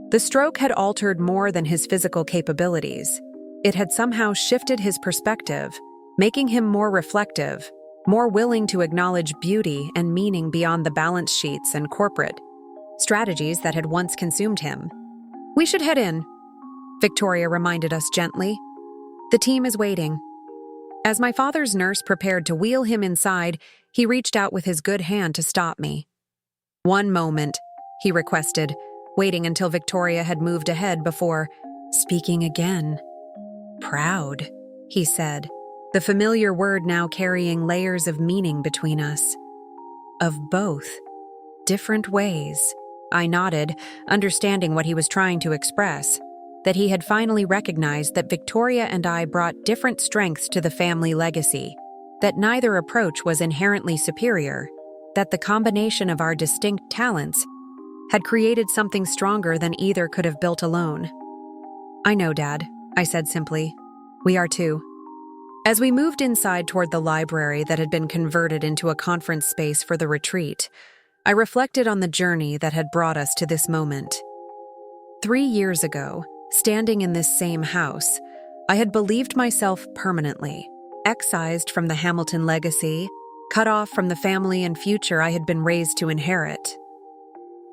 The stroke had altered more than his physical capabilities. It had somehow shifted his perspective, making him more reflective, more willing to acknowledge beauty and meaning beyond the balance sheets and corporate strategies that had once consumed him. "We should head in," Victoria reminded us gently. "The team is waiting." As my father's nurse prepared to wheel him inside, he reached out with his good hand to stop me. "One moment," he requested, waiting until Victoria had moved ahead before speaking again. "Proud," he said, the familiar word now carrying layers of meaning between us. "Of both. Different ways." I nodded, understanding what he was trying to express, that he had finally recognized that Victoria and I brought different strengths to the family legacy, that neither approach was inherently superior, that the combination of our distinct talents had created something stronger than either could have built alone. "I know, Dad," I said simply. "We are too." As we moved inside toward the library that had been converted into a conference space for the retreat, I reflected on the journey that had brought us to this moment. 3 years ago, standing in this same house, I had believed myself permanently excised from the Hamilton legacy, cut off from the family and future I had been raised to inherit.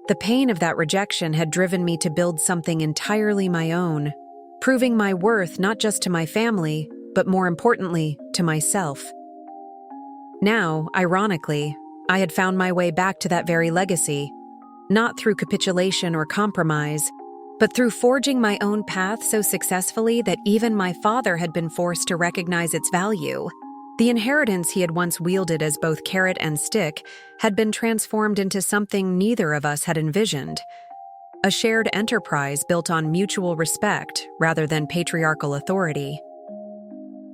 The pain of that rejection had driven me to build something entirely my own, proving my worth not just to my family, but more importantly, to myself. Now, ironically, I had found my way back to that very legacy, not through capitulation or compromise, but through forging my own path so successfully that even my father had been forced to recognize its value. The inheritance he had once wielded as both carrot and stick had been transformed into something neither of us had envisioned, a shared enterprise built on mutual respect rather than patriarchal authority.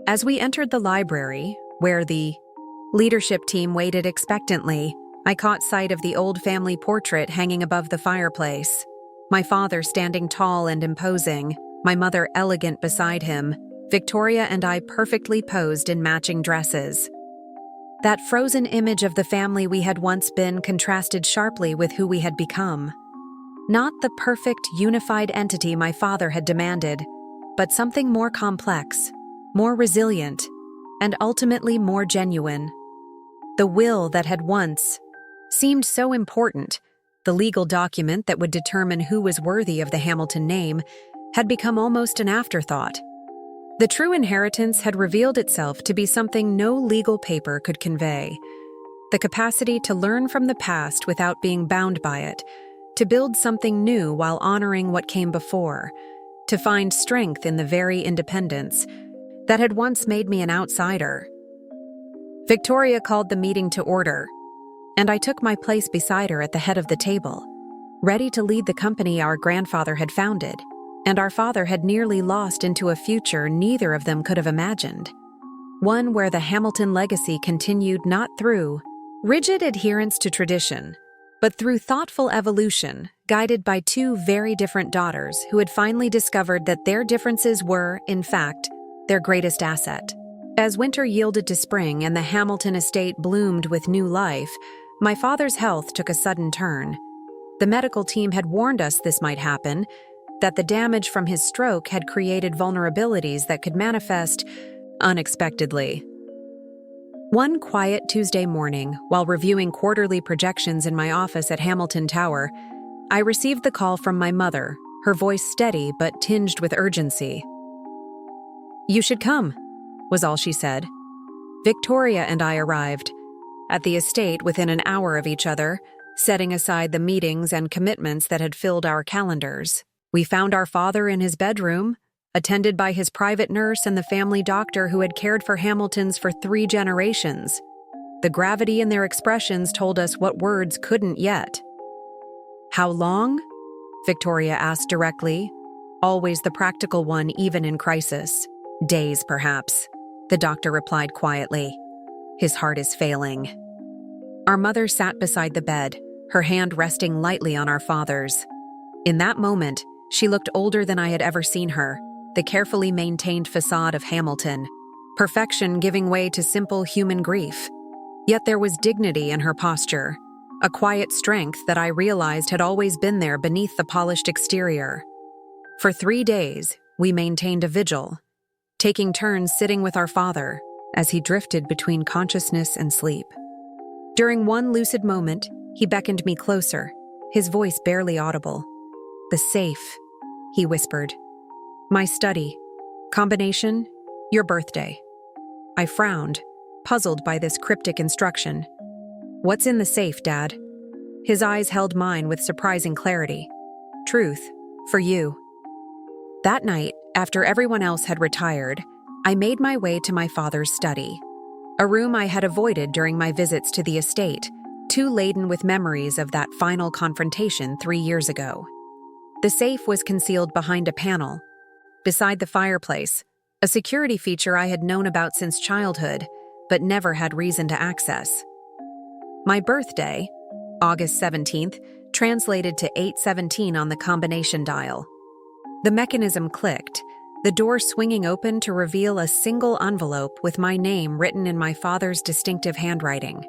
As we entered the library, where the leadership team waited expectantly, I caught sight of the old family portrait hanging above the fireplace. My father standing tall and imposing, my mother elegant beside him, Victoria and I perfectly posed in matching dresses. That frozen image of the family we had once been contrasted sharply with who we had become. Not the perfect, unified entity my father had demanded, but something more complex, more resilient, and ultimately more genuine. The will that had once seemed so important, the legal document that would determine who was worthy of the Hamilton name, had become almost an afterthought. The true inheritance had revealed itself to be something no legal paper could convey: the capacity to learn from the past without being bound by it, to build something new while honoring what came before, to find strength in the very independence that had once made me an outsider. Victoria called the meeting to order, and I took my place beside her at the head of the table, ready to lead the company our grandfather had founded, and our father had nearly lost into a future neither of them could have imagined. One where the Hamilton legacy continued not through rigid adherence to tradition, but through thoughtful evolution, guided by two very different daughters who had finally discovered that their differences were, in fact, their greatest asset. As winter yielded to spring and the Hamilton estate bloomed with new life, my father's health took a sudden turn. The medical team had warned us this might happen, that the damage from his stroke had created vulnerabilities that could manifest unexpectedly. One quiet Tuesday morning, while reviewing quarterly projections in my office at Hamilton Tower, I received the call from my mother, her voice steady but tinged with urgency. "You should come," was all she said. Victoria and I arrived at the estate within an hour of each other, setting aside the meetings and commitments that had filled our calendars. We found our father in his bedroom, attended by his private nurse and the family doctor who had cared for Hamiltons for 3 generations. The gravity in their expressions told us what words couldn't yet. "How long?" Victoria asked directly, always the practical one even in crisis. "Days, perhaps," the doctor replied quietly. "His heart is failing." Our mother sat beside the bed, her hand resting lightly on our father's. In that moment, she looked older than I had ever seen her, the carefully maintained façade of Hamilton, perfection giving way to simple human grief. Yet there was dignity in her posture, a quiet strength that I realized had always been there beneath the polished exterior. For 3 days, we maintained a vigil, taking turns sitting with our father as he drifted between consciousness and sleep. During one lucid moment, he beckoned me closer, his voice barely audible. "The safe," he whispered. "My study. Combination, your birthday." I frowned, puzzled by this cryptic instruction. "What's in the safe, Dad?" His eyes held mine with surprising clarity. "Truth, for you." That night, after everyone else had retired, I made my way to my father's study, a room I had avoided during my visits to the estate, too laden with memories of that final confrontation 3 years ago. The safe was concealed behind a panel, beside the fireplace, a security feature I had known about since childhood, but never had reason to access. My birthday, August 17th, translated to 8:17 on the combination dial. The mechanism clicked, the door swinging open to reveal a single envelope with my name written in my father's distinctive handwriting.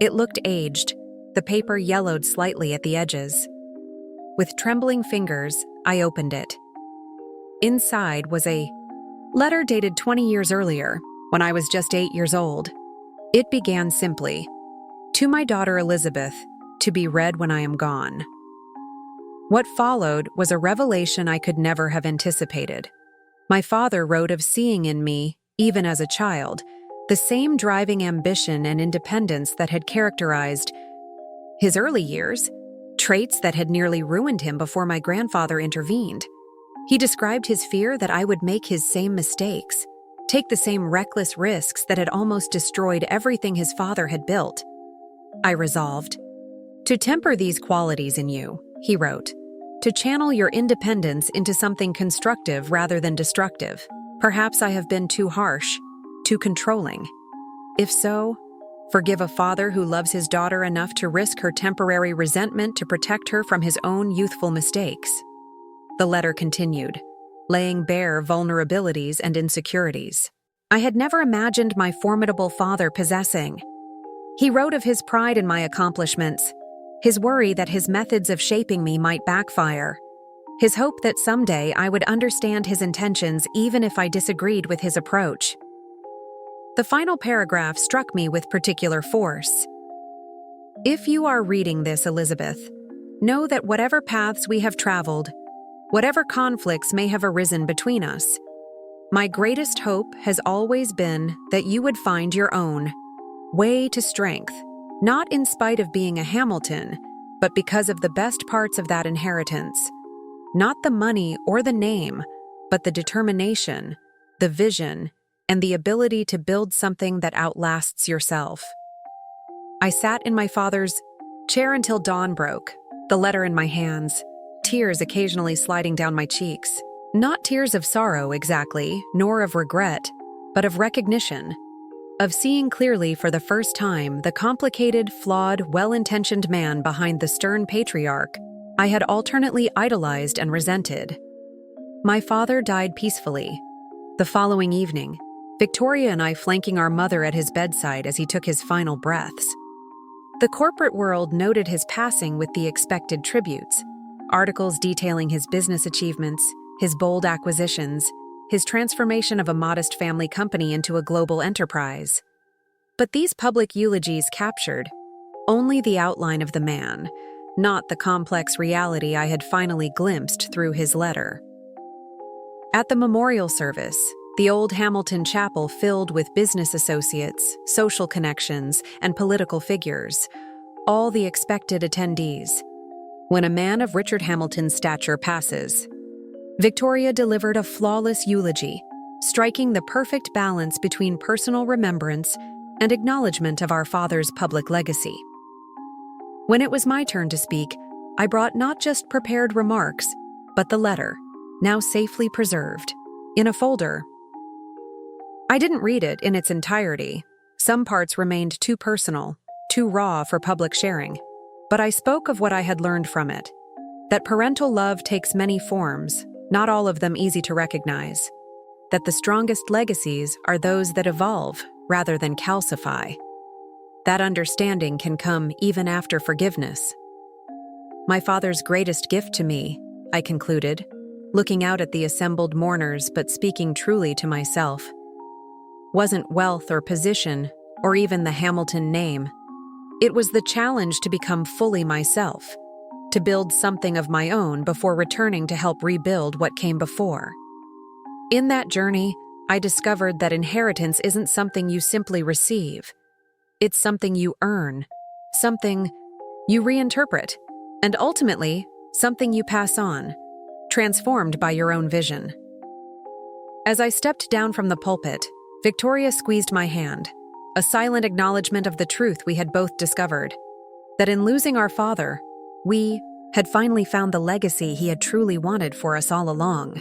It looked aged, the paper yellowed slightly at the edges. With trembling fingers, I opened it. Inside was a letter dated 20 years earlier, when I was just 8 years old. It began simply, "To my daughter Elizabeth, to be read when I am gone." What followed was a revelation I could never have anticipated. My father wrote of seeing in me, even as a child, the same driving ambition and independence that had characterized his early years, traits that had nearly ruined him before my grandfather intervened. He described his fear that I would make his same mistakes, take the same reckless risks that had almost destroyed everything his father had built. I resolved to temper these qualities in you, he wrote, to channel your independence into something constructive rather than destructive. Perhaps I have been too harsh, too controlling. If so, forgive a father who loves his daughter enough to risk her temporary resentment to protect her from his own youthful mistakes. The letter continued, laying bare vulnerabilities and insecurities I had never imagined my formidable father possessing. He wrote of his pride in my accomplishments, his worry that his methods of shaping me might backfire, his hope that someday I would understand his intentions even if I disagreed with his approach. The final paragraph struck me with particular force. If you are reading this, Elizabeth, know that whatever paths we have traveled, whatever conflicts may have arisen between us, My greatest hope has always been that you would find your own way to strength, not in spite of being a Hamilton, but because of the best parts of that inheritance. Not the money or the name, but the determination, the vision, and the ability to build something that outlasts yourself. I sat in my father's chair until dawn broke, the letter in my hands, tears occasionally sliding down my cheeks. Not tears of sorrow exactly, nor of regret, but of recognition, of seeing clearly for the first time the complicated, flawed, well-intentioned man behind the stern patriarch I had alternately idolized and resented. My father died peacefully. The following evening, Victoria and I flanking our mother at his bedside as he took his final breaths. The corporate world noted his passing with the expected tributes, articles detailing his business achievements, his bold acquisitions, his transformation of a modest family company into a global enterprise. But these public eulogies captured only the outline of the man, not the complex reality I had finally glimpsed through his letter. At the memorial service, the old Hamilton chapel filled with business associates, social connections, and political figures, all the expected attendees. When a man of Richard Hamilton's stature passes, Victoria delivered a flawless eulogy, striking the perfect balance between personal remembrance and acknowledgement of our father's public legacy. When it was my turn to speak, I brought not just prepared remarks, but the letter, now safely preserved, in a folder. I didn't read it in its entirety. Some parts remained too personal, too raw for public sharing. But I spoke of what I had learned from it, that parental love takes many forms, not all of them easy to recognize, that the strongest legacies are those that evolve rather than calcify. That understanding can come even after forgiveness. My father's greatest gift to me, I concluded, looking out at the assembled mourners but speaking truly to myself, wasn't wealth or position or even the Hamilton name. It was the challenge to become fully myself, to build something of my own before returning to help rebuild what came before. In that journey, I discovered that inheritance isn't something you simply receive. It's something you earn, something you reinterpret, and ultimately, something you pass on, transformed by your own vision. As I stepped down from the pulpit, Victoria squeezed my hand, a silent acknowledgement of the truth we had both discovered, that in losing our father, we had finally found the legacy he had truly wanted for us all along.